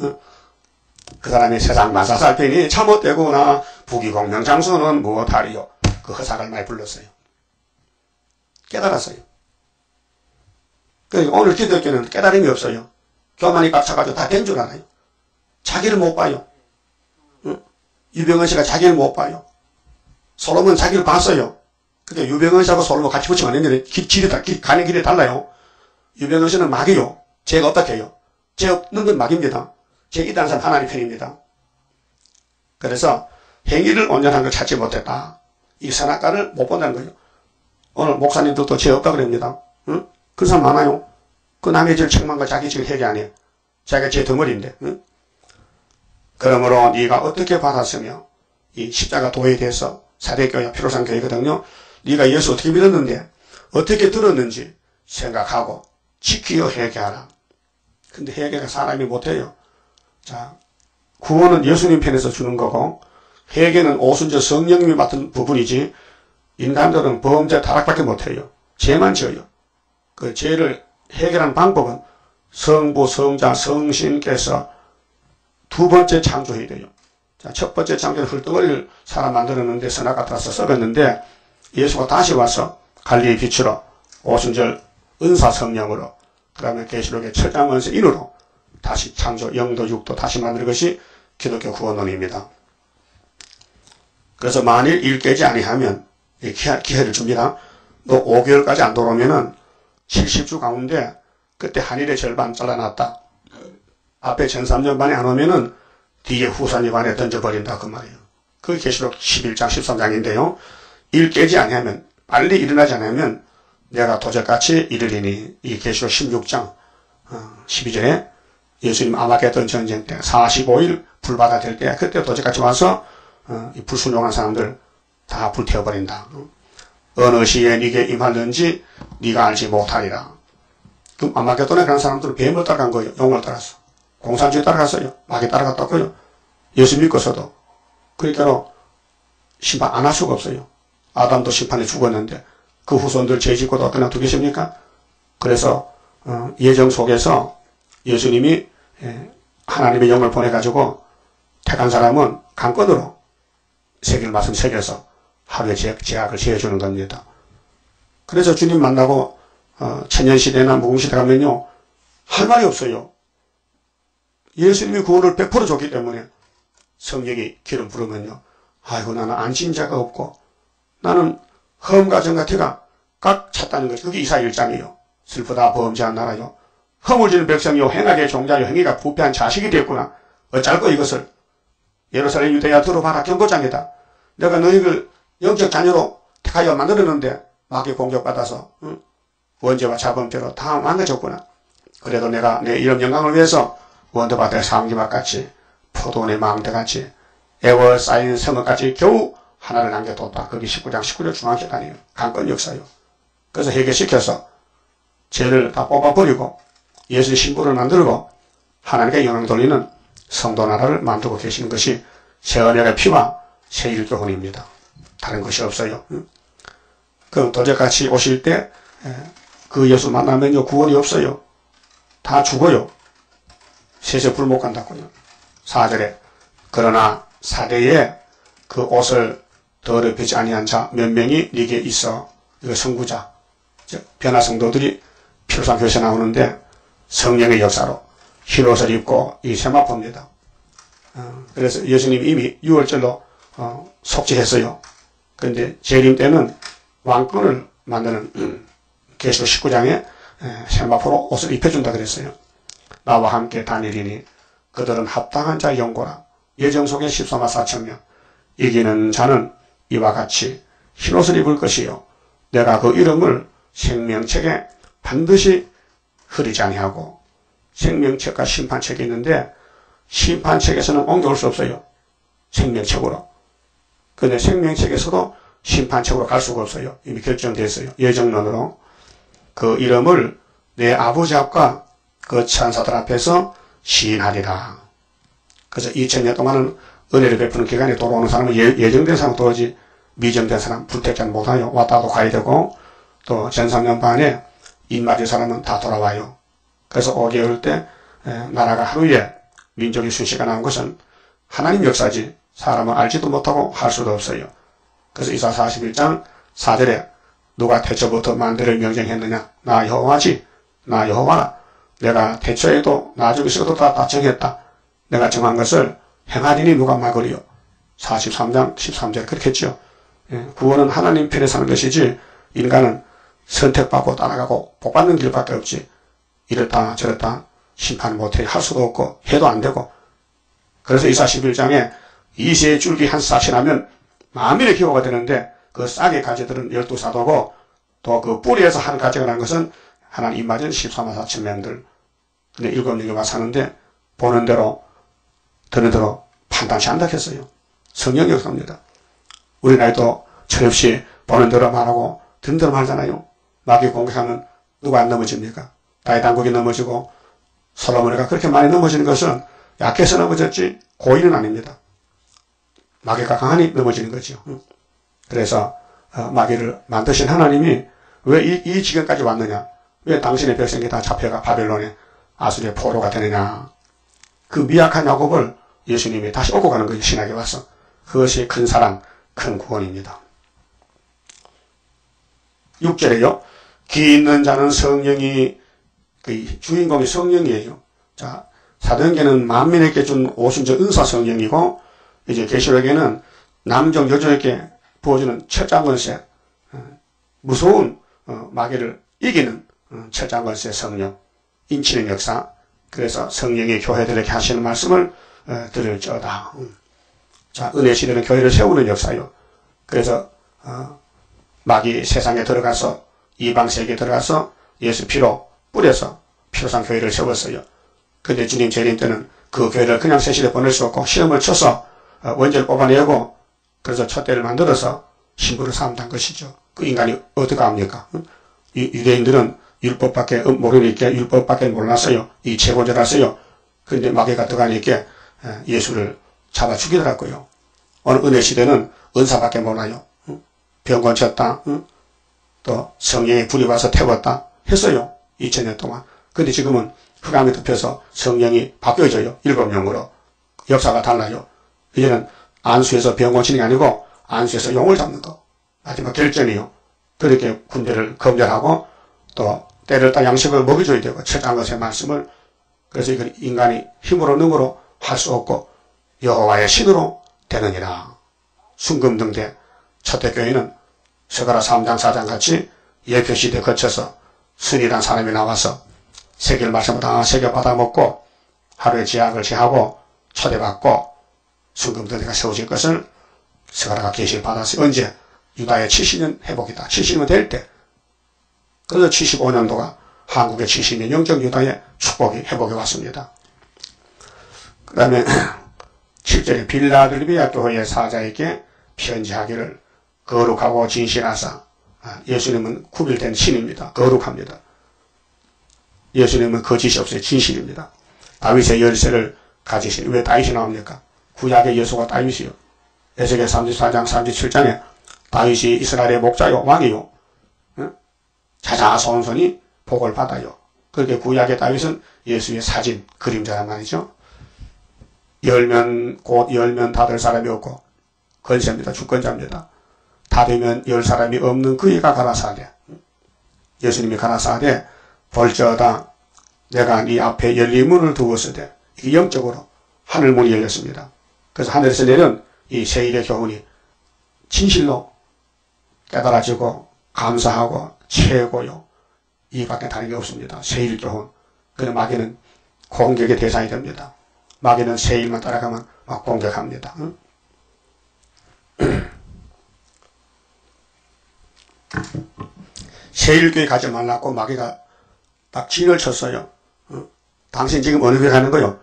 그 사람이 세상 만사살펴니 참못되구나 부귀공명장수는 무엇하리요. 그 허사를 많이 불렀어요. 깨달았어요. 그러니까 오늘 기독교는 깨달음이 없어요. 교만이 꽉 차가지고 다 된 줄 알아요. 자기를 못 봐요. 유병헌 씨가 자기를 못 봐요. 솔로몬 자기를 봤어요. 근데 유병헌 씨하고 솔로몬 같이 붙이면 안 되는데 가는 길이 달라요. 유병헌 씨는 마귀요. 죄가 어떻게 해요? 죄 없는 건 마귀입니다. 죄 있다는 사람 하나님 편입니다. 그래서 행위를 온전한 걸 찾지 못했다. 이 선악과를 못 본다는 거예요. 오늘 목사님들도 죄 없다 그럽니다. 그 사람 많아요. 그 남의 죄를 책망한 거 자기 지금 회개 안 해요. 자기가 죄 덩어리인데. 그러므로 네가 어떻게 받았으며 이 십자가 도에 대해서 사대교회 피로상 교회거든요. 네가 예수 어떻게 믿었는데 어떻게 들었는지 생각하고 지키어 회개하라. 근데 회개가 사람이 못해요. 자, 구원은 예수님 편에서 주는 거고 회개는 오순절 성령님이 맡은 부분이지 인간들은 범죄 타락밖에 못해요. 죄만 지어요. 그 죄를 해결하는 방법은 성부, 성자, 성신께서 두 번째 창조해야 돼요. 자, 첫 번째 창조는 흙덩어리를 사람 만들었는데 선악 같아서 썩었는데 예수가 다시 와서 갈릴리 빛으로 오순절 은사 성령으로 그 다음에 계시록의 철장 원세 인으로 다시 창조 영도 육도 다시 만드는 것이 기독교 구원론입니다. 그래서 만일 일 깨지 아니하면 기회를 줍니다. 너 5개월까지 안 돌아오면은 70주 가운데 그때 한일의 절반 잘라놨다. 앞에 1300반이 안 오면은 뒤에 후산이반에 던져버린다 그 말이에요. 그게 계시록 11장 13장인데요. 일 깨지 아니하면 빨리 일어나지 않으면 내가 도적같이 이르리니 이 계시록 16장 12절에 예수님 아마겟돈 전쟁 때 45일 불바다 될 때 그때 도적같이 와서 이 불순종한 사람들 다 불태워버린다. 어느 시에 네게 임하는지 네가 알지 못하리라. 그럼 아마겟돈에 가는 사람들은 뱀을 따라간 거예요. 용을 따라서. 공산주의 따라갔어요. 마귀 따라갔다고요. 예수 믿고서도. 그러니까 심판 안 할 수가 없어요. 아담도 심판에 죽었는데 그 후손들 죄 짓고도 그냥 두겠습니까? 그래서 예정 속에서 예수님이 하나님의 영을 보내가지고 택한 사람은 강권으로 새길 말씀 새겨서 하루에 제약을 지어주는 겁니다. 그래서 주님 만나고 천년시대나 무궁시대 가면요 할 말이 없어요. 예수님이 구원을 100% 줬기 때문에 성령이 기름 부르면요 아이고 나는 안진 자가 없고 나는 험과 정같이가 꽉 찼다는 것이 그게 이사야 1장이에요. 슬프다 범죄한 나라요. 허물 지는 백성이요 행악의 종자요 행위가 부패한 자식이 되었구나. 어쩔 거 이것을. 예루살렘 유대야 들어봐라 경고장이다. 내가 너희를 영적 자녀로 택하여 만들었는데 마귀 공격받아서 원죄와 자범죄로 다 망가졌구나. 그래도 내가 내 이름 영광을 위해서 원더바다의 삼기막같이 포도원의 망대같이 애워쌓인 성읍같이 겨우 하나를 남겨뒀다. 거기 19장 19절 중앙계단이에요. 강권 역사요. 그래서 해결시켜서 죄를 다 뽑아버리고 예수의 신부를 만들고 하나님께 영광 돌리는 성도 나라를 만들고 계시는 것이 새 언약의 피와 새 율교훈입니다. 다른 것이 없어요. 그 도적같이 오실 때 그 예수 만나면요 구원이 없어요. 다 죽어요. 셋에 불 못 간다고요. 4절에 그러나 사대에 그 옷을 더럽히지 아니한 자 몇 명이 네게 있어. 이거 선구자 즉 변화 성도들이 필요상 교시에 나오는데 성령의 역사로 흰 옷을 입고 이 세마포입니다. 그래서 예수님이 이미 6월절로 속죄했어요. 그런데 재림 때는 왕권을 만드는 계시록 19장에 세마포로 옷을 입혀준다 그랬어요. 나와 함께 다니리니 그들은 합당한 자의 영고라. 예정 속에 14만 4천 명. 이기는 자는 이와 같이 흰옷을 입을 것이요 내가 그 이름을 생명책에 반드시 흐리지 아니하고. 생명책과 심판책이 있는데 심판책에서는 옮겨올 수 없어요. 생명책으로. 근데 생명책에서도 심판책으로 갈 수가 없어요. 이미 결정됐어요. 예정론으로. 그 이름을 내 아버지 앞과 그 천사들 앞에서 시인하리라. 그래서 2000년 동안은 은혜를 베푸는 기간에 돌아오는 사람은 예정된 사람 돌아오지 미정된 사람 불택자는 못와요. 왔다도 가야 되고 또 전3년 반에 입맞은 사람은 다 돌아와요. 그래서 5개월 때 나라가 하루에 민족의 순시가 나온 것은 하나님 역사지 사람은 알지도 못하고 할 수도 없어요. 그래서 이사 41장 4절에 누가 태초부터 만들을 명령했느냐? 나 여호와지. 나 여호와라. 내가 태초에도 나중에서도 다 정했다. 내가 정한 것을 행하리니 누가 막으리요. 43장 13절 그렇게 했죠. 구원은 하나님 편에 사는 것이지 인간은 선택받고 따라가고 복받는 길밖에 없지. 이렇다 저렇다 심판 못해 할 수도 없고 해도 안 되고. 그래서 이사 11장에 이새의 줄기 한 싹이 나면 만민의 기호가 되는데 그 싹의 가지들은 12사도고 또 그 뿌리에서 한 가지가 난 것은 하나님 입맞은 14만 4천 명들. 근데 7명이 사는데 보는 대로 듣는 대로 판단치 않다 했어요. 성령 역사입니다. 우리 나이도 철없이 보는 대로 말하고 듣는 대로 말잖아요. 마귀 공격하면 누가 안 넘어집니까? 다윗 왕국이 넘어지고 솔로몬이가 그렇게 많이 넘어지는 것은 약해서 넘어졌지 고의는 아닙니다. 마귀가 강하니 넘어지는 거죠. 그래서 마귀를 만드신 하나님이 왜 이 지경까지 왔느냐? 왜 당신의 백성이 다 잡혀가 바벨론의 아수리의 포로가 되느냐? 그 미약한 야곱을 예수님이 다시 얻고 가는 거예요. 신약에 와서. 그것이 큰 사랑, 큰 구원입니다. 6절에요. 기 있는 자는 성령이, 그 주인공이 성령이에요. 자, 사도행전은 만민에게 준 오순절 은사 성령이고, 이제 계시록에는 남종 여종에게 부어주는 철장건세, 무서운 마귀를 이기는 철장건세 성령, 인치는 역사. 그래서 성령이 교회들에게 하시는 말씀을 들을지어다. 자, 은혜 시대는 교회를 세우는 역사요. 그래서 마귀 세상에 들어가서 이방 세계에 들어가서 예수 피로 뿌려서 피로상 교회를 세웠어요. 근데 주님 재림 때는 그 교회를 그냥 세실에 보낼 수 없고 시험을 쳐서 원죄를 뽑아내고 그래서 촛대를 만들어서 신부를 삼단 것이죠. 그 인간이 어떻게 합니까? 유대인들은 율법밖에 모르니까 율법밖에 몰랐어요. 이 재고절했어요. 그런데 마귀가 들어가니까 예수를 잡아 죽이더라고요. 오늘 은혜 시대는 은사밖에 몰라요. 병 고쳤다. 또 성령의 불이 와서 태웠다 했어요. 2000년 동안. 근데 지금은 흑암이 덮여서 성령이 바뀌어져요. 7명으로. 역사가 달라요. 이제는 안수에서 병 고치는 게 아니고 안수에서 용을 잡는 거. 마지막 결전이요. 그렇게 군대를 검열하고 또 때를 따 양식을 먹여줘야 되고 철저한 것의 말씀을. 그래서 이걸 인간이 힘으로 능으로 할 수 없고 여호와의 신으로 되느니라. 순금등대 초대교회는 스가랴 3장 4장 같이 예표시대 거쳐서 순이란 사람이 나와서 세계를 말씀을 다 새겨 받아먹고 하루에 제약을 제하고 초대받고 순금등대가 세워질 것을 스가랴가 계시를 받았어요. 언제? 유다의 70년 회복이다. 70년 될 때. 그래서 75년도가 한국의 70년 영적 유다의 축복이 회복해 왔습니다. 그 다음에 7절에 빌라델비아 교회의 사자에게 편지하기를 거룩하고 진실하사. 예수님은 구별된 신입니다. 거룩합니다. 예수님은 거짓이 없어요. 진실입니다. 다윗의 열쇠를 가지신. 왜 다윗이 나옵니까? 구약의 여수가 다윗이요. 에스겔 34장 37장에 다윗이 이스라엘의 목자요 왕이요. 자자손손이 복을 받아요. 그렇게 구약의 다윗은 예수의 사진, 그림자란 말이죠. 곧 열면 닫을 사람이 없고 권세입니다. 주권자입니다. 닫으면 열 사람이 없는 그이가 가라사대. 예수님이 가라사대 볼지어다 내가 네 앞에 열린 문을 두었으되 이게 영적으로 하늘 문이 열렸습니다. 그래서 하늘에서 내린 이 세일의 교훈이 진실로 깨달아지고 감사하고 최고요. 이밖에 다른 게 없습니다. 세일 교훈. 그래서 마귀는 공격의 대상이 됩니다. 마귀는 세일만 따라가면 막 공격합니다. 세일교회 가지 말라고 마귀가 딱 진을 쳤어요. 당신 지금 어느 교회 가는 거요?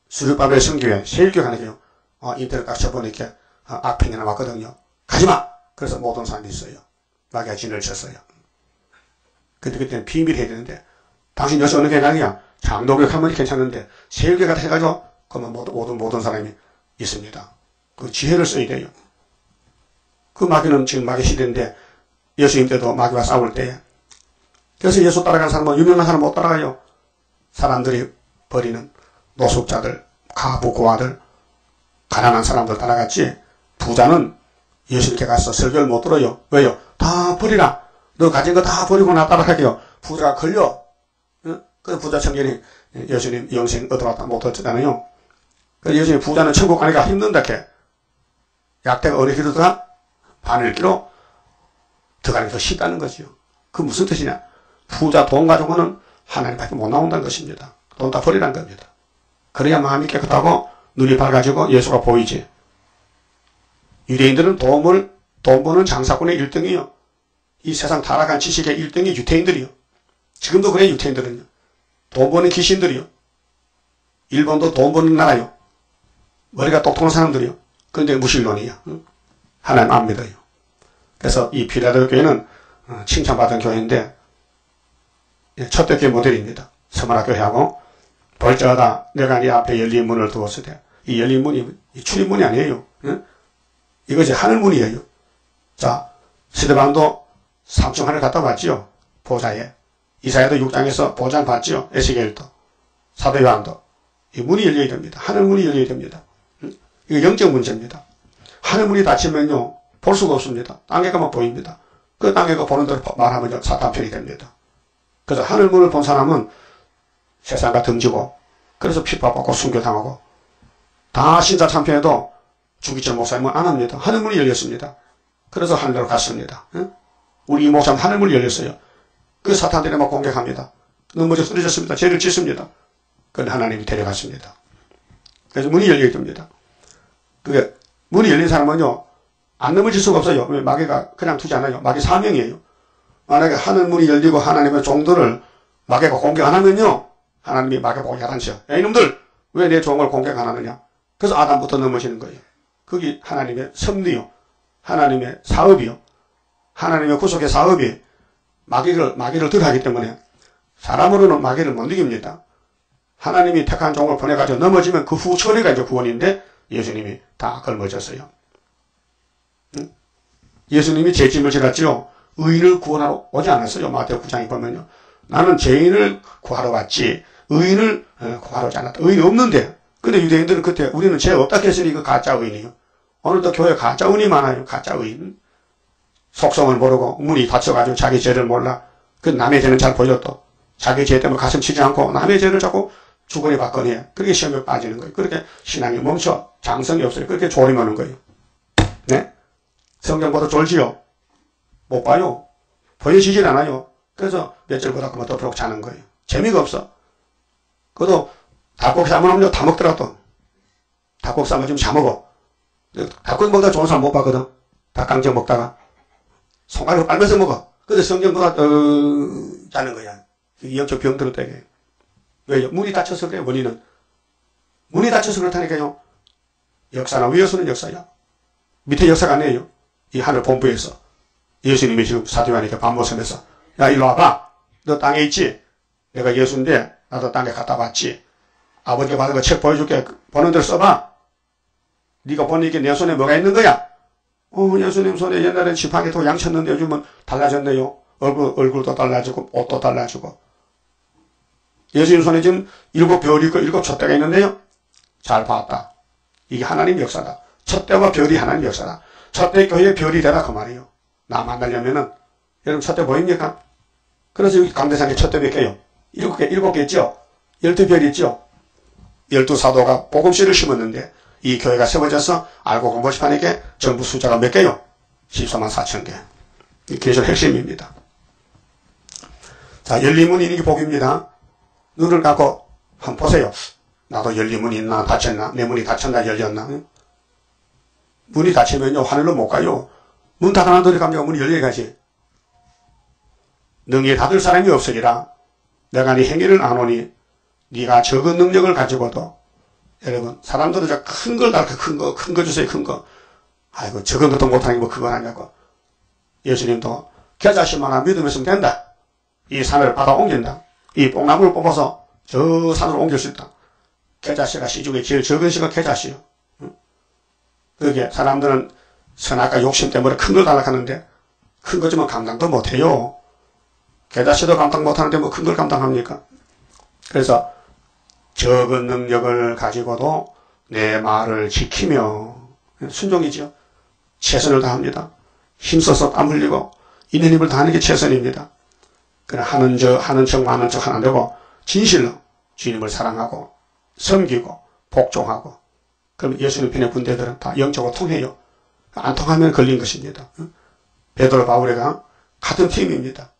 수르바벨 성교회, 세일교회 가는 거요. 인터넷 딱 쳐보니까 악평이 나왔거든요. 가지마! 그래서 못 온 사람이 있어요. 마귀가 진을 쳤어요. 근데 그때는 비밀 해야 되는데, 당신 여기서 어느 교회 가느냐? 장로교회 가면 괜찮은데, 세일교회 같아 해가지고, 그러면 못 온 사람이 있습니다. 그 지혜를 써야 돼요. 그 마귀는 지금 마귀 시대인데, 예수님 때도 마귀와 싸울 때에. 그래서 예수 따라가는 사람은 유명한 사람 못 따라가요. 사람들이 버리는 노숙자들, 가부, 고아들, 가난한 사람들 따라갔지, 부자는 예수님께 가서 설교를 못 들어요. 왜요? 다 버리라. 너 가진 거 다 버리고 나 따라갈게요. 부자가 걸려. 그 부자 청년이 예수님 영생 얻어왔다 못 얻었잖아요. 그래서 예수님 부자는 천국 가니까 힘든다 캐. 약대가 어느 길로 들어가? 바늘기로 들어가는 게 더 쉽다는 거죠. 그 무슨 뜻이냐? 부자 돈 가지고는 하나님밖에 못 나온다는 것입니다. 돈 다 버리라는 겁니다. 그래야 마음이 깨끗하고 눈이 밝아지고 예수가 보이지. 유대인들은 돈 버는 장사꾼의 1등이요. 이 세상 타락한 지식의 1등이 유태인들이요. 지금도 그래 유태인들은요. 돈 버는 귀신들이요. 일본도 돈 버는 나라요. 머리가 똑똑한 사람들이요. 그런데 무신론이요. 하나님 안 믿어요. 그래서 이 필라델피아 교회는 칭찬받은 교회인데 첫대 교회 모델입니다. 서머나 교회하고 벌저하다 내가 네 앞에 열린 문을 두었을 때, 이 열린 문이 출입문이 아니에요. 응? 이것이 하늘문이에요. 자, 스데반도 3층 하늘 갔다 왔지요. 보좌에. 이사야도 6장에서 보좌 봤지요. 에스겔도. 사도 요한도. 이 문이 열려야 됩니다. 하늘문이 열려야 됩니다. 응? 이거 영적 문제입니다. 하늘문이 닫히면요, 볼 수가 없습니다. 땅에 가만 보입니다. 그 땅에 가 보는 대로 말하면 사탄 편이 됩니다. 그래서 하늘문을 본 사람은 세상과 등지고, 그래서 핍박받고 순교당하고, 다 신사 참편에도 주기철 목사님은 안 합니다. 하늘문이 열렸습니다. 그래서 하늘로 갔습니다. 응? 우리 이 목사는 하늘문이 열렸어요. 그 사탄들이 막 공격합니다. 넘어져 쓰러졌습니다. 죄를 짓습니다. 그런데 하나님이 데려갔습니다. 그래서 문이 열려야 됩니다. 그게 문이 열린 사람은요, 안 넘어질 수가 없어요. 왜? 마귀가 그냥 두지 않아요. 마귀 사명이에요. 만약에 하늘문이 열리고 하나님의 종들을 마귀가 공격 안 하면요, 하나님이 마귀 보고 야단쳐. 야, 이놈들 왜 내 종을 공격 안 하느냐. 그래서 아담부터 넘어지는 거예요. 그게 하나님의 섭리요, 하나님의 사업이요, 하나님의 구속의 사업이 마귀를 덜 하기 때문에 사람으로는 마귀를 못 이깁니다. 하나님이 택한 종을 보내가지고 넘어지면 그 후 처리가 이제 구원인데, 예수님이 다 걸머졌어요. 응? 예수님이 죄짐을 지랐지요. 의인을 구원하러 오지 않았어요. 마태오 9장에 보면요. 나는 죄인을 구하러 왔지 의인을 구하러 오지 않았다. 의인이 없는데. 근데 유대인들은 그때 우리는 죄 없다 했으니 그 가짜 의인이요. 오늘도 교회 가짜 의인이 많아요. 가짜 의인. 속성을 모르고 문이 닫혀가지고 자기 죄를 몰라. 그 남의 죄는 잘 보여도 자기 죄 때문에 가슴 치지 않고 남의 죄를 자꾸 주거니 받거니 해. 그렇게 시험에 빠지는 거예요. 그렇게 신앙이 멈춰. 장성이 없어요. 그렇게 조림하는 거예요. 네? 성경 보다 졸지요? 못 봐요. 보여지질 않아요. 그래서 며칠 보다 그만 덮도록 자는 거예요. 재미가 없어. 그것도 닭고기 삶으면 다 먹더라 또. 닭고기 삶으면 다 먹어. 닭고기 먹다가 좋은 사람 못 봤거든. 닭강정 먹다가. 손가락을 빨면서 먹어. 근데 성경보다 자는 거야. 영적 병들어 되게. 왜요? 문이 닫혀서 그래요. 원인은. 문이 닫혀서 그렇다니까요. 역사나 위에서는 역사야. 밑에 역사가 아니에요. 이 하늘 본부에서. 예수님이 지금 사도 요한에게 반모섬에서, 야, 일로 와봐. 너 땅에 있지? 내가 예수인데 나도 땅에 갔다 왔지. 아버지가 받은 거 책 보여줄게. 보는 대로 써봐. 네가 보는 이게 내 손에 뭐가 있는 거야? 예수님 손에 옛날엔 지팡이 도 양쳤는데 요즘은 달라졌네요. 얼굴도 달라지고 옷도 달라지고. 예수님 손에 지금 7별이 있고 7촛대가 있는데요. 잘 봤다. 이게 하나님 역사다. 촛대와 별이 하나님 역사다. 촛대 교회의 별이 되라 그 말이에요. 나 만나려면은, 여러분 촛대 보입니까? 그래서 여기 강대상에 촛대 몇 개요? 7개 있죠? 12별이 있죠? 12사도가 복음씨를 심었는데, 이 교회가 세워져서 알고 공부집하니까 전부 숫자가 몇 개요? 14만 4천 개. 이 계절 핵심입니다. 자, 열린 문이 있는 게 복입니다. 눈을 감고 한번 보세요. 나도 열린 문이 있나, 닫혔나, 내 문이 닫혔나, 열렸나. 문이 닫히면요, 하늘로 못 가요. 문 닫아놓은 돌이 감자가 문이 열려가지. 능히 닫을 사람이 없으리라. 내가 네 행위를 아노니, 네가 적은 능력을 가지고도, 여러분, 사람들은 저 큰 걸 닫고 큰 거 주세요, 큰 거. 아이고, 적은 것도 못하는 게 뭐 그건 아니냐고. 예수님도 겨자씨만한 믿음 있으면 된다. 이 산을 받아 옮긴다. 이 뽕나무를 뽑아서 저 산으로 옮길 수 있다. 겨자씨가 씨 중에 제일 적은 씨가 겨자씨요. 그게 사람들은 선악과 욕심 때문에 큰 걸 달라하는데 큰 거지만 감당도 못해요. 겨자씨도 감당 못하는데 뭐 큰 걸 감당합니까? 그래서 적은 능력을 가지고도 내 말을 지키며 순종이죠. 최선을 다합니다. 힘써서 땀 흘리고 있는 힘을 다하는 게 최선입니다. 그래 하는 척 많은 척 하는 되고 진실로 주님을 사랑하고 섬기고 복종하고 그럼 예수님 편의 군대들은 다 영적으로 통해요. 안 통하면 걸린 것입니다. 베드로 바울이가 같은 팀입니다.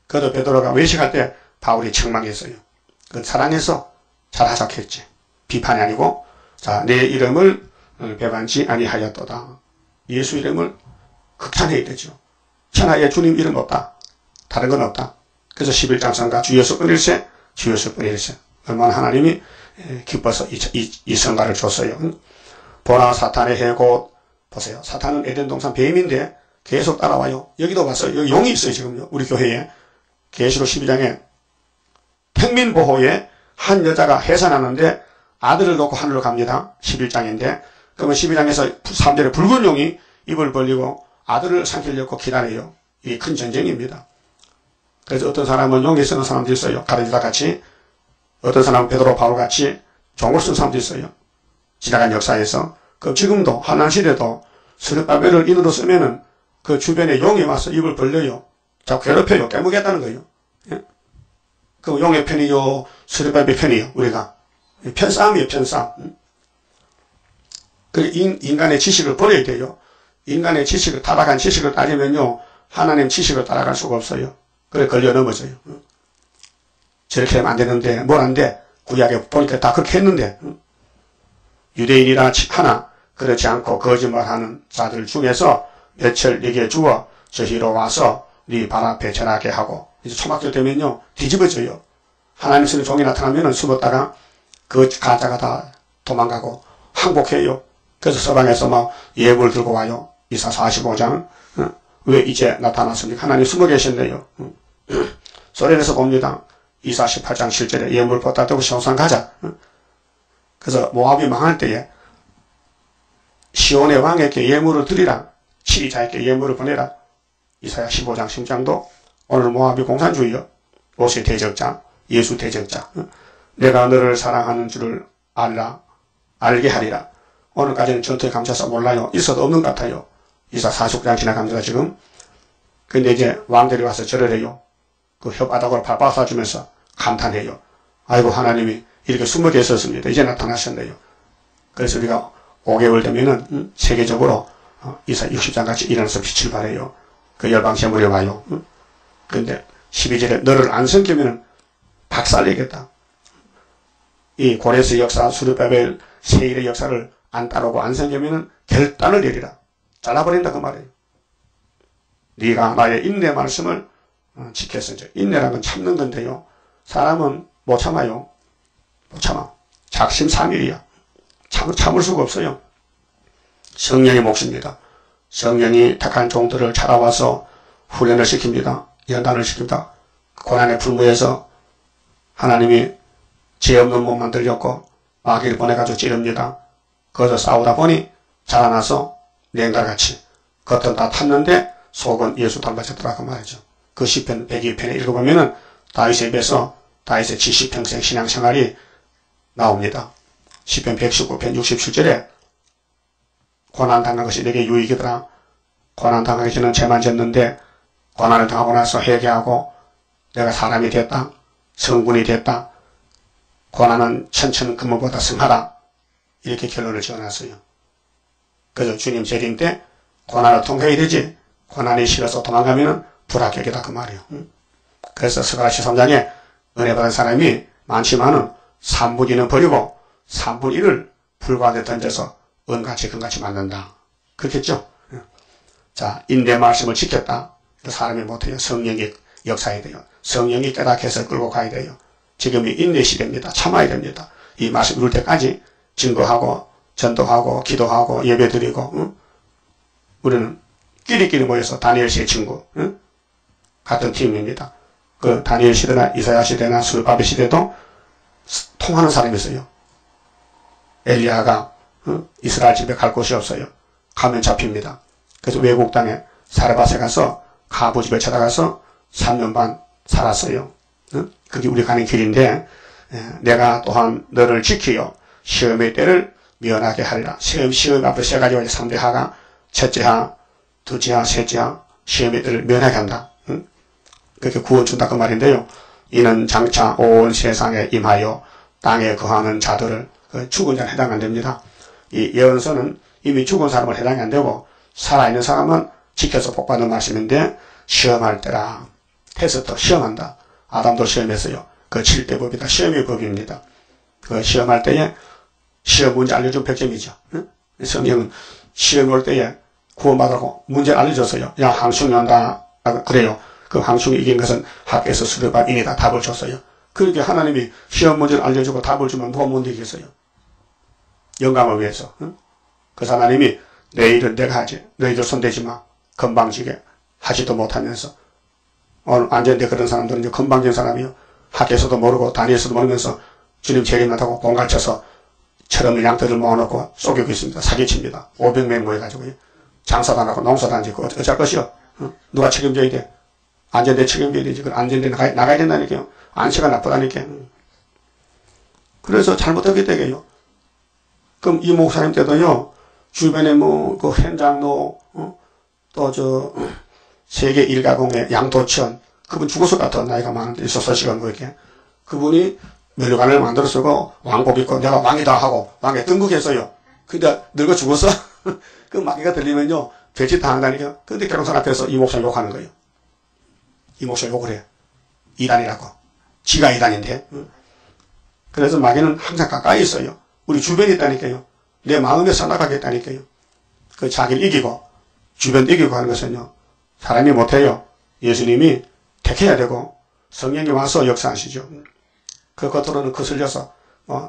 그래도 베드로가 외식할 때 바울이 책망했어요. 그 사랑해서 잘하작했지. 비판이 아니고 자, 내 이름을 배반치 아니하였도다. 예수 이름을 극찬해야 되죠. 천하에 주님 이름 없다. 다른 건 없다. 그래서 11장 성가 주 예수 뿐일세 주 예수 뿐일세. 얼마나 하나님이 기뻐서 이 성가를 줬어요. 보라 사탄의 해고 보세요. 사탄은 에덴 동산 뱀인데 계속 따라와요. 여기도 왔어요. 여기 용이 있어요. 지금요. 우리 교회에 계시록 12장에 평민보호에 한 여자가 해산하는데 아들을 놓고 하늘로 갑니다. 11장인데 그러면 12장에서 3절에 붉은 용이 입을 벌리고 아들을 삼키려고 기다려요. 이게 큰 전쟁입니다. 그래서 어떤 사람은 용기 쓰는 사람도 있어요. 가르디다 같이. 어떤 사람은 베드로 바울 같이 종을 쓰는 사람도 있어요. 지나간 역사에서. 그 지금도 한난시대도 스룹바벨을 인으로 쓰면은 그 주변에 용이 와서 입을 벌려요. 자꾸 괴롭혀요. 깨무겠다는 거예요. 예? 그 용의 편이요, 스룹바벨 편이요. 우리가 편싸움이에요. 편싸움. 그 인간의 지식을 버려야 돼요. 인간의 지식을 타락한 지식을 따지면요 하나님 지식을 따라갈 수가 없어요. 그래 걸려 넘어져요. 저렇게 하면 안 되는데 뭘 안 돼? 구약에 보니까 다 그렇게 했는데 유대인이라 하나 그렇지 않고 거짓말하는 자들 중에서 며칠 네게 주어 저희로 와서 네 발 앞에 전하게 하고 이제 초막절 되면요 뒤집어져요. 하나님 쓰는 종이 나타나면은 숨었다가 그 가짜가 다 도망가고 항복해요. 그래서 서방에서 막 예물 들고 와요. 이사 45장 왜 이제 나타났습니까? 하나님 숨어 계셨네요. 소련에서 봅니다. 이사 18장 실제로 예물 벗다 들고 시온산 가자. 그래서 모압이 망할 때에 시온의 왕에게 예물을 드리라. 치리자에게 예물을 보내라. 이사야 15장 10장도 오늘 모압이 공산주의요. 모세 대적자, 예수 대적자. 내가 너를 사랑하는 줄을 알게 하리라. 오늘까지는 전투에 감춰서 몰라요. 있어도 없는 것 같아요. 이사 40장 지나갑니다, 지금. 근데 이제 왕들이 와서 절을 해요. 그 혓바닥으로 밟아서 주면서 감탄해요. 아이고, 하나님이 이렇게 숨어 계셨습니다. 이제 나타나셨네요. 그래서 우리가 5개월 되면은, 세계적으로, 이사 60장 같이 일어나서 빛을 발해요. 그 열방세물에 와요. 근데 12절에 너를 안 섬기면은 박살내겠다. 이 고레스 역사, 수르바벨, 세일의 역사를 안 따르고 안 섬기면은 결단을 내리라. 잘라버린다 그 말이에요. 네가 나의 인내 말씀을 지켰으니 인내라는 건 참는 건데요. 사람은 못 참아요. 못 참아. 작심삼일이야. 참을 수가 없어요. 성령의 몫입니다. 성령이 택한 종들을 찾아와서 훈련을 시킵니다. 연단을 시킵니다. 고난의 불무에서 하나님이 죄 없는 몸 만들려고 마귀를 보내가지고 찌릅니다. 거기서 싸우다 보니 자라나서 냉달같이 겉은 다 탔는데 속은 예수 닮아졌더라고 말이죠. 그 시편 102편에 읽어보면은 다윗에 비해서 다윗의 70평생 신앙생활이 나옵니다. 시편 119편 67절에 고난당한 것이 내게 유익이더라. 고난당하기 전에는 죄만 졌는데 고난을 당하고 나서 회개하고 내가 사람이 됐다. 성군이 됐다. 고난은 천천 금보다 승하라. 이렇게 결론을 지어놨어요. 그래서 주님 재림 때 고난을 통과해야 되지. 고난이 싫어서 도망가면은 불합격이다 그 말이에요. 그래서 스가랴서 13장에 은혜 받은 사람이 많지만은 3분 2는 버리고 3분 1을 불과한데 던져서 은같이 금같이 맞는다. 그렇겠죠? 자, 인내 말씀을 지켰다. 사람이 못해요. 성령이 역사해야 돼요. 성령이 깨닫게 해서 끌고 가야 돼요. 지금이 인내 시대입니다. 참아야 됩니다. 이 말씀 이룰 때까지 증거하고 전도하고 기도하고 예배드리고 우리는 끼리끼리 모여서 다니엘 씨의 친구 같은 팀입니다. 그 다니엘 시대나 이사야 시대나 스룹바벨 시대도 통하는 사람이 있어요. 엘리야가 이스라엘 집에 갈 곳이 없어요. 가면 잡힙니다. 그래서 외국 땅에 사르밧에 가서 가부 집에 찾아가서 3년 반 살았어요. 그게 우리 가는 길인데 내가 또한 너를 지키어 시험의 때를 면하게 하리라. 시험 앞에 세 가지가 3대 하가 첫째 하, 둘째 하, 셋째 하 시험의 때를 면하게 한다. 그렇게 구원 준다 그 말인데요. 이는 장차 온 세상에 임하여 땅에 거하는 자들을 죽은 자는 해당 안 됩니다. 이 예언서는 이미 죽은 사람을 해당이 안 되고 살아있는 사람은 지켜서 복받는 말씀인데 시험할 때라. 테스트 시험한다. 아담도 시험했어요. 그 7대 법이다. 시험의 법입니다. 그 시험할 때에 시험 문제 알려준 100점이죠. 성경은 시험 올 때에 구원받으라고 문제 알려줬어요. 야 항충이 온다. 그래요. 그 항충이 이긴 것은 학교에서 수료받은 인이다. 답을 줬어요. 그렇게 하나님이 시험 문제를 알려주고 답을 주면 누가 못 이기겠어요. 영감을 위해서. 그 하나님이 내 일은 내가 하지. 너희들 손대지 마. 건방지게 하지도 못하면서. 오늘 앉았는데 그런 사람들은 이제 건방진 사람이요. 학교에서도 모르고 다니엘서도 모르면서 주님 책임난다고 공갈쳐서 철없는 양떼들 모아놓고 쏘기고 있습니다. 사기칩니다. 500명 모여가지고요. 장사도 안 하고 농사도 안 짓고 어쩔 것이요. 누가 책임져야 돼? 안전대 책임져야 되지. 그 안전대 나가야 된다니까요. 안시가 나쁘다니까요. 그래서 잘못하게 되게요. 그럼 이 목사님 때도요, 주변에 뭐, 그 현장로, 또 세계 일가공의 양도천, 그분 죽어서 같은 나이가 많은데 있었어, 시간 뭐 이렇게. 그분이 면류관을 만들어 쓰고, 왕복 입고, 내가 왕이다 하고, 왕에 등극했어요. 근데 늙어 죽었어? 그 마귀가 들리면요, 배치 당한다니까. 근데 결혼선 앞에서 이 목사 욕하는 거예요. 이 목사 욕을 해. 이단이라고. 지가 이단인데. 그래서 마귀는 항상 가까이 있어요. 우리 주변에 있다니까요. 내 마음에 선악하겠다니까요. 그 자기를 이기고, 주변 이기고 하는 것은요, 사람이 못해요. 예수님이 택해야 되고, 성령이 와서 역사하시죠. 그 겉으로는 거슬려서,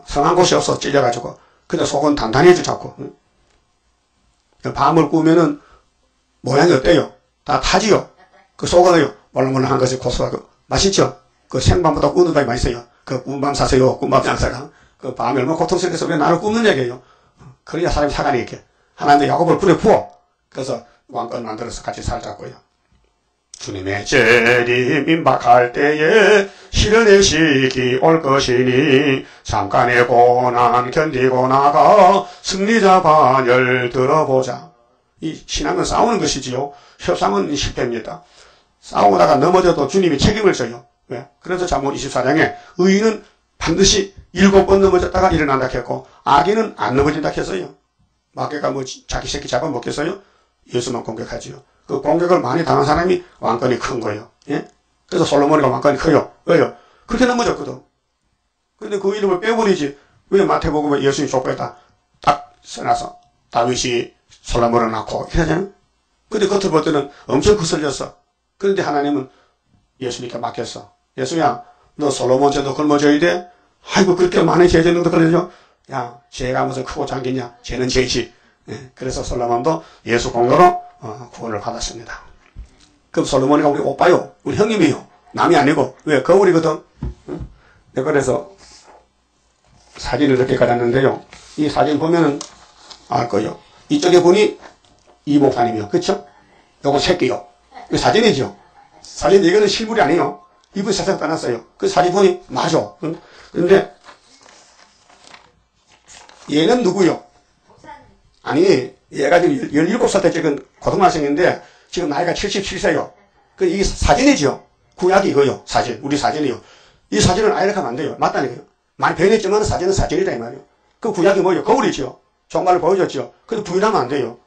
성한 곳이 없어 찔려가지고, 근데 속은 단단해져 자꾸. 밤을 꾸면은 모양이 어때요? 다 타지요. 그 속은요, 몰랑몰랑한 것이 고소하고, 맛있죠? 그 생밤보다 꾸는 밤이 맛있어요. 그 꿈밤 사세요. 꿈밤 장사가. 그 밤이 얼마나 고통스럽게 우리가 나를 꾸는 얘기예요. 그래야 사람이 사관이 있게. 하나님도 야곱을 불에 부어. 그래서 왕권 만들어서 같이 살자고요. 주님의 재림 임박할 때에 실현의식이 올 것이니 잠깐의 고난 견디고 나가 승리자 반열 들어보자. 이 신앙은 싸우는 것이지요. 협상은 실패입니다. 싸우다가 넘어져도 주님이 책임을 져요. 왜? 그래서 잠언 24장에 의인은 반드시 7번 넘어졌다가 일어난다 했고 악인은 안 넘어진다 했어요. 마귀가 뭐 자기 새끼 잡아먹겠어요? 예수만 공격하지요. 그 공격을 많이 당한 사람이 왕권이 큰 거예요. 예? 그래서 솔로몬이가 왕권이 커요. 왜요? 그렇게 넘어졌거든. 근데 그 이름을 빼버리지. 왜 마태복음에 예수님 족보에다 딱 써놔서 다윗이 솔로몬을 낳고 이러잖아요. 근데 겉으로 볼 때는 엄청 거슬렸어. 그런데 하나님은 예수님께 맡겼어. 예수야, 너 솔로몬 죄도 걸머져야 돼? 아이고, 그렇게 많은 죄 짓는데 그러죠? 야, 죄가 무슨 크고 작겠냐? 죄는 죄지. 예, 그래서 솔로몬도 예수 공로로 구원을 받았습니다. 그럼 솔로몬이가 우리 오빠요. 우리 형님이요. 남이 아니고. 왜? 거울이거든. 응? 내가 그래서 사진을 이렇게 가졌는데요. 이 사진 보면은 알 거예요. 이쪽에 분이 이 목사님이요. 그쵸? 요거 새끼요. 이거 사진이죠. 사진, 이거는 실물이 아니에요. 이분이 세상 떠났어요. 그 사진 보니 맞아. 응? 근데 얘는 누구요? 아니, 얘가 지금 17살 때 찍은 고등학생인데 지금 나이가 77세요. 그 이게 사진이죠. 구약이 이거요. 사진. 우리 사진이요. 이 사진을 아예 이렇게 하면 안 돼요. 맞다니까요. 많이 변했지만 사진은 사진이다 이 말이에요. 그 구약이 뭐예요? 거울이죠. 정말을 보여줬죠. 근데 부인하면 안 돼요.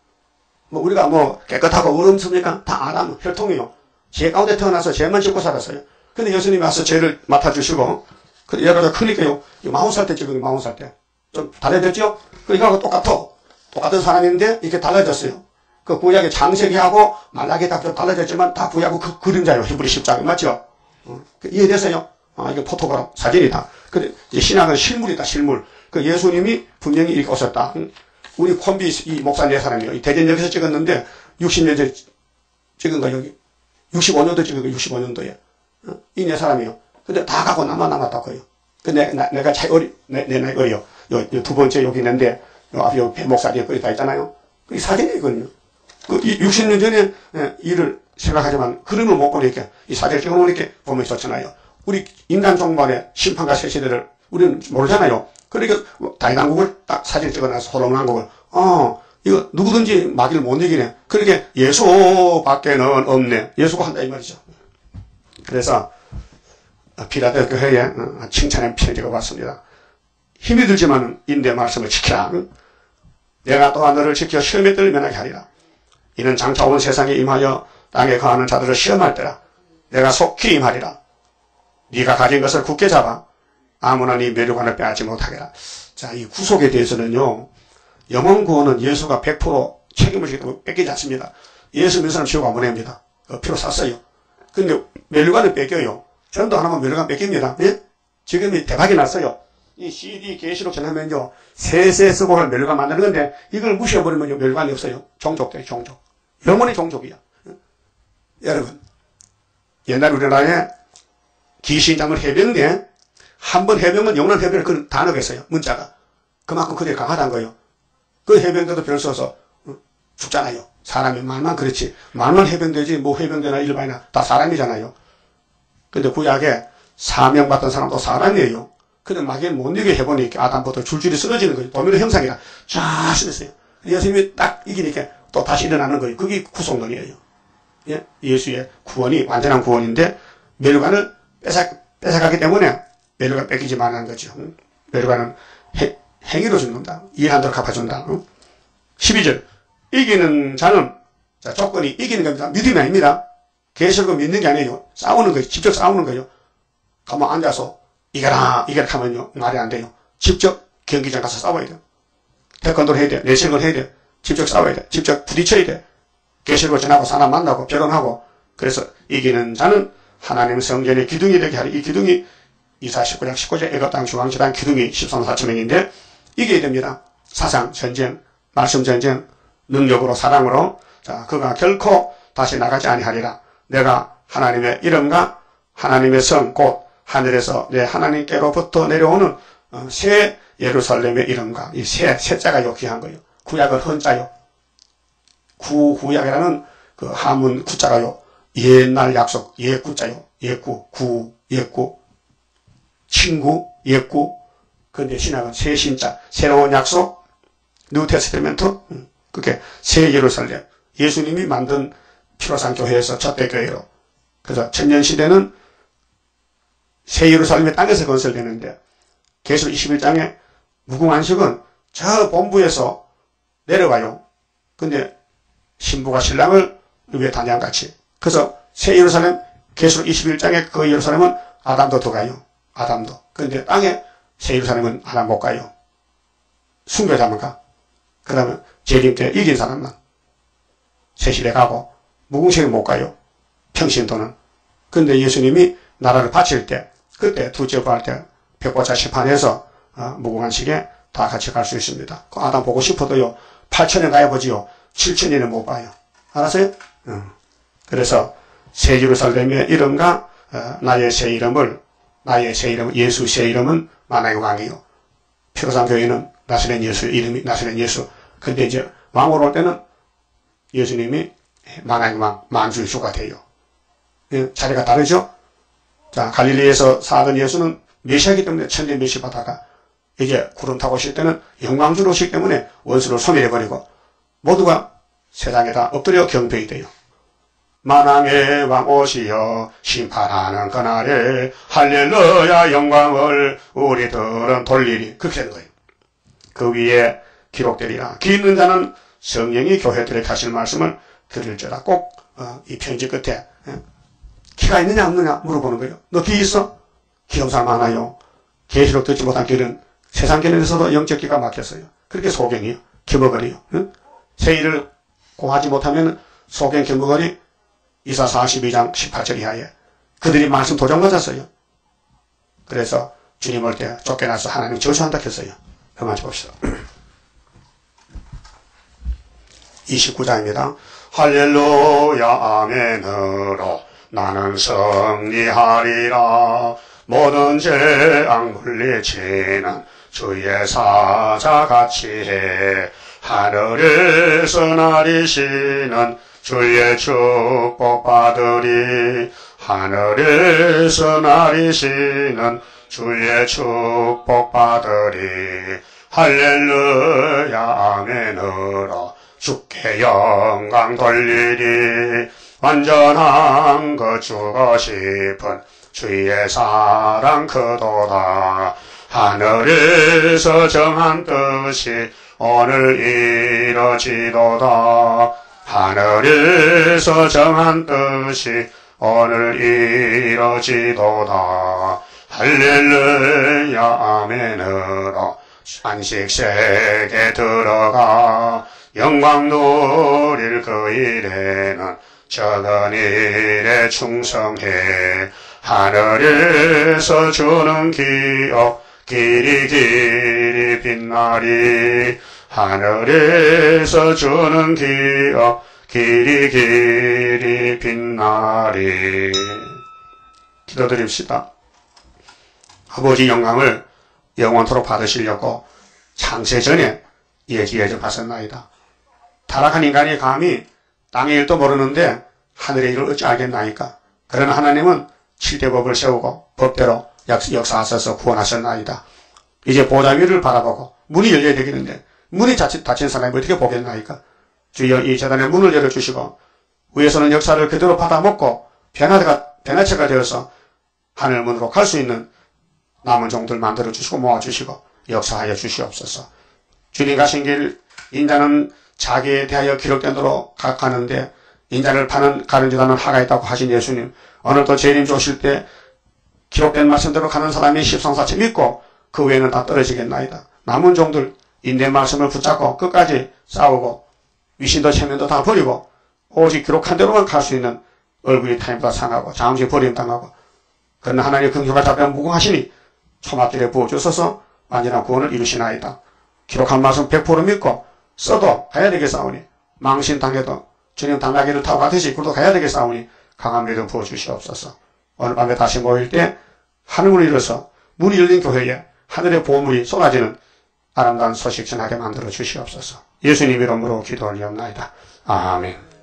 뭐 우리가 뭐 깨끗하고 어른습니까? 다 아담, 혈통이요. 죄 가운데 태어나서 죄만 짓고 살았어요. 근데 예수님이 와서 죄를 맡아주시고, 근데 얘가 크니까요. 40살 때 찍은 40살 때. 좀 달라졌죠? 그 이거하고 똑같은 사람인데 이렇게 달라졌어요. 그 구약의 창세기하고 말라기 다 달라졌지만 다 구약하고 그 그림자예요. 히브리 10장. 맞죠? 이해됐어요? 아, 이거 포토그램, 사진이다. 근데 신앙은 실물이다, 실물. 그 예수님이 분명히 이렇게 오셨다. 우리 콤비 이 목사 네 사람이요. 이 대전역에서 찍었는데 60년 전에 찍은 거 여기. 65년도 찍은 거 65년도에. 이 네 사람이요. 근데 다 가고 나만 남았다고요. 근데 내가 차이 내 나이 어려. 요 두 번째 여기 있는데 요 앞에 요 목사님 거기 다 있잖아요. 그 사진이거든요. 그 60년 전에 일을 생각하지만 그림을 못 보니까 이 사진을 찍어놓으니까 보면 좋잖아요. 우리 인간 종말의 심판과 새 시대를 우리는 모르잖아요. 그러니까 다이강국을 딱 사진 찍어놔서 솔로몬왕국을 이거 누구든지 마귀를 못 이기네. 그러니까 예수밖에는 없네. 예수가 한다 이 말이죠. 그래서 필라델 교회에 칭찬의 편지가 왔습니다. 힘이 들지만 인내 말씀을 지키라. 내가 또한 너를 지켜 시험에 들면하게 하리라. 이는 장차 온 세상에 임하여 땅에 거하는 자들을 시험할 때라. 내가 속히 임하리라. 네가 가진 것을 굳게 잡아 아무나 네 면류관을 빼앗지 못하게라. 자, 이 구속에 대해서는요. 영원 구원은 예수가 100% 책임을 지고 뺏기지 않습니다. 예수 믿는 사람 지옥 안 보냅니다. 피로 샀어요. 근데 면류관을 뺏겨요. 전도 하나만 면류관 뺏깁니다. 예? 지금이 대박이 났어요. 이 CD 계시록 전하면요. 세세 쓰고 할 면류관 만드는 건데 이걸 무시해버리면 면류관이 없어요. 종족돼, 종족. 영원히 종족이야. 여러분, 옛날 우리나라에 기신장을 해병대 한 번 해병은 영원 해병을 그 단어가 있어요. 문자가. 그만큼 그들이 강하다는 거예요. 그 해병대도 별 써서 죽잖아요. 사람이 말만 그렇지. 말만 해병되지 뭐 해병대나 일반이나 다 사람이잖아요. 근데 구약에 사명받던 사람도 사람이에요. 근데 막에 못 이기게 해보니까 아담부터 줄줄이 쓰러지는 거예요. 도미노 형상이라 쫙 쓰러졌어요. 예수님이 딱 이기니까 또 다시 일어나는 거예요. 그게 구속론이에요. 예? 예수의 구원이 완전한 구원인데 멸관을 뺏어가기 때문에 멸관 뺏기지 말라는 거죠. 멸관은 행위로 죽는다. 이해한 대로 갚아준다. 12절 이기는 자는 자, 조건이 이기는 겁니다. 믿음이 아닙니다. 계시록을 믿는 게 아니에요. 싸우는 거예요. 직접 싸우는 거예요. 가만 앉아서 이겨라 하면요 말이 안 돼요. 직접 경기장 가서 싸워야 돼요. 태권도를 해야 돼. 레슬링을 해야 돼. 직접 싸워야 돼. 직접 부딪혀야 돼. 계시록을 전하고 사람 만나고 결혼하고. 그래서 이기는 자는 하나님 성전의 기둥이 되게 하리. 이 기둥이 이사 19장 19절 애굽땅 중앙지방 기둥이 13만 4천 명인데 이겨야 됩니다. 사상 전쟁, 말씀 전쟁, 능력으로 사랑으로. 자, 그가 결코 다시 나가지 아니하리라. 내가 하나님의 이름과 하나님의 성 곧 하늘에서 내 하나님께로부터 내려오는 새 예루살렘의 이름과 이 새자가 요기한 거예요. 구약은 헌자요. 구약이라는 그 하문 구자가요. 옛날 약속 옛구자요. 옛구 친구 옛구. 근데 신약은 새 신자 새로운 약속 뉴 테스트멘트 그게 새 예루살렘 예수님이 만든 피로상 교회에서 첫대 교회로. 그래서 천년시대는 새 예루살렘의 땅에서 건설되는데 계시록 21장에 무궁안식은 저 본부에서 내려가요. 근데 신부가 신랑을 위에 단양같이. 그래서 새 예루살렘 계시록 21장에 그 예루살렘은 아담도 들어가요. 아담도. 근데 땅에 새 예루살렘은 하나 못 가요. 순교자만 가. 그러면 재림 때 이긴 사람만 새시대 가고 무궁식은 못 가요. 평신도는. 근데 예수님이 나라를 바칠 때 그때 두째 부활 때 벽보자 심판해서 무궁한식에 다 같이 갈 수 있습니다. 그 아담 보고 싶어도요 8천년 가야 보지요 7천년은 못 봐요. 알았어요? 그래서 새 예루살렘의 이름과 나의 새 이름 예수 새 이름은 만왕의 왕이요. 피로상 교회는 나사렛 예수 이름이 나사렛 예수. 근데 이제 왕으로 올 때는 예수님이 만왕의 왕 만주의 주가 돼요. 예, 자리가 다르죠? 자, 갈릴리에서 사던 예수는 메시아이기 때문에 천년 메시 받다가 이제 구름 타고 오실 때는 영광주로 오시기 때문에 원수를 소멸해버리고 모두가 세상에다 엎드려 경배해야 돼요. 만왕의 왕 오시어 심판하는 그날에 할렐루야 영광을 우리들은 돌리리. 그렇게 된 거예요. 그 위에 기록되리라. 귀 있는 자는 성령이 교회들에게 하실 말씀을 들을지라. 꼭 이 편지 끝에 귀가 있느냐 없느냐 물어보는 거예요. 너 귀 있어? 귀 없는 사람 많아요. 계시록 듣지 못한 귀는 세상 견해에서도 영적 귀가 막혔어요. 그렇게 소경이요. 기머거리요. 새 일을 공하지 못하면 소경 기머거리 이사 42장 18절 이하에 그들이 말씀 도장 맞았어요. 그래서 주님 올 때 쫓겨나서 하나님 저주한다 했어요. 그만 봅시다. 29장입니다. 할렐루야 아멘으로 나는 승리하리라. 모든 죄악 물리치는 주의 사자같이 해. 하늘에서 나리시는 주의 축복 받으리. 하늘에서 나리시는 주의 축복 받으리. 할렐루야 아멘으로 주께 영광 돌리리. 완전한 것 주고 싶은 주의 사랑 크도다. 하늘에서 정한 뜻이 오늘 이루어지도다. 하늘에서 정한 뜻이 오늘 이루어지도다. 할렐루야 아멘으로 안식세계 들어가 영광 누릴 그 일에는 적은 일에 충성해. 하늘에서 주는 기억 길이 길이 빛나리. 하늘에서 주는 기억 길이 길이 빛나리. 기도드립시다. 아버지 영광을 영원토록 받으시려고 창세 전에 예지해 주셨나이다. 타락한 인간이 감히 땅의 일도 모르는데 하늘의 일을 어찌 알겠나이까. 그러나 하나님은 7대 법을 세우고 법대로 역사하셔서 구원하셨나이다. 이제 보좌 위를 바라보고 문이 열려야 되겠는데 문이 닫힌 사람이 어떻게 보겠나이까. 주여 이 재단의 문을 열어주시고 위에서는 역사를 그대로 받아먹고 변화체가 되어서 하늘문으로 갈 수 있는 남은 종들 만들어주시고 모아주시고 역사하여 주시옵소서. 주님 가신 길 인자는 자기에 대하여 기록된 대로 가는데 인자를 파는 가른지다는 하가 있다고 하신 예수님, 오늘도 재림 오실 때 기록된 말씀대로 가는 사람이 십성사체 믿고 그 외에는 다 떨어지겠나이다. 남은 종들 인내 말씀을 붙잡고 끝까지 싸우고 위신도 체면도 다 버리고 오직 기록한 대로만 갈 수 있는 얼굴이 타임보다 상하고 잠시 버림당하고, 그러나 하나님의 긍휼과 자비가 무궁하시니 초막길에 부어주셔서 완전한 구원을 이루시나이다. 기록한 말씀 100% 믿고 써도 가야 되겠사오니, 망신당해도 주님 당나귀를 타고 가듯이 굴도 가야 되겠사오니 강한 믿음 부어주시옵소서. 오늘 밤에 다시 모일 때 하늘문을 열어서 문이 열린 교회에 하늘의 보물이 쏟아지는 아름다운 소식 전하게 만들어 주시옵소서. 예수님 이름으로 기도하옵나이다. 아멘.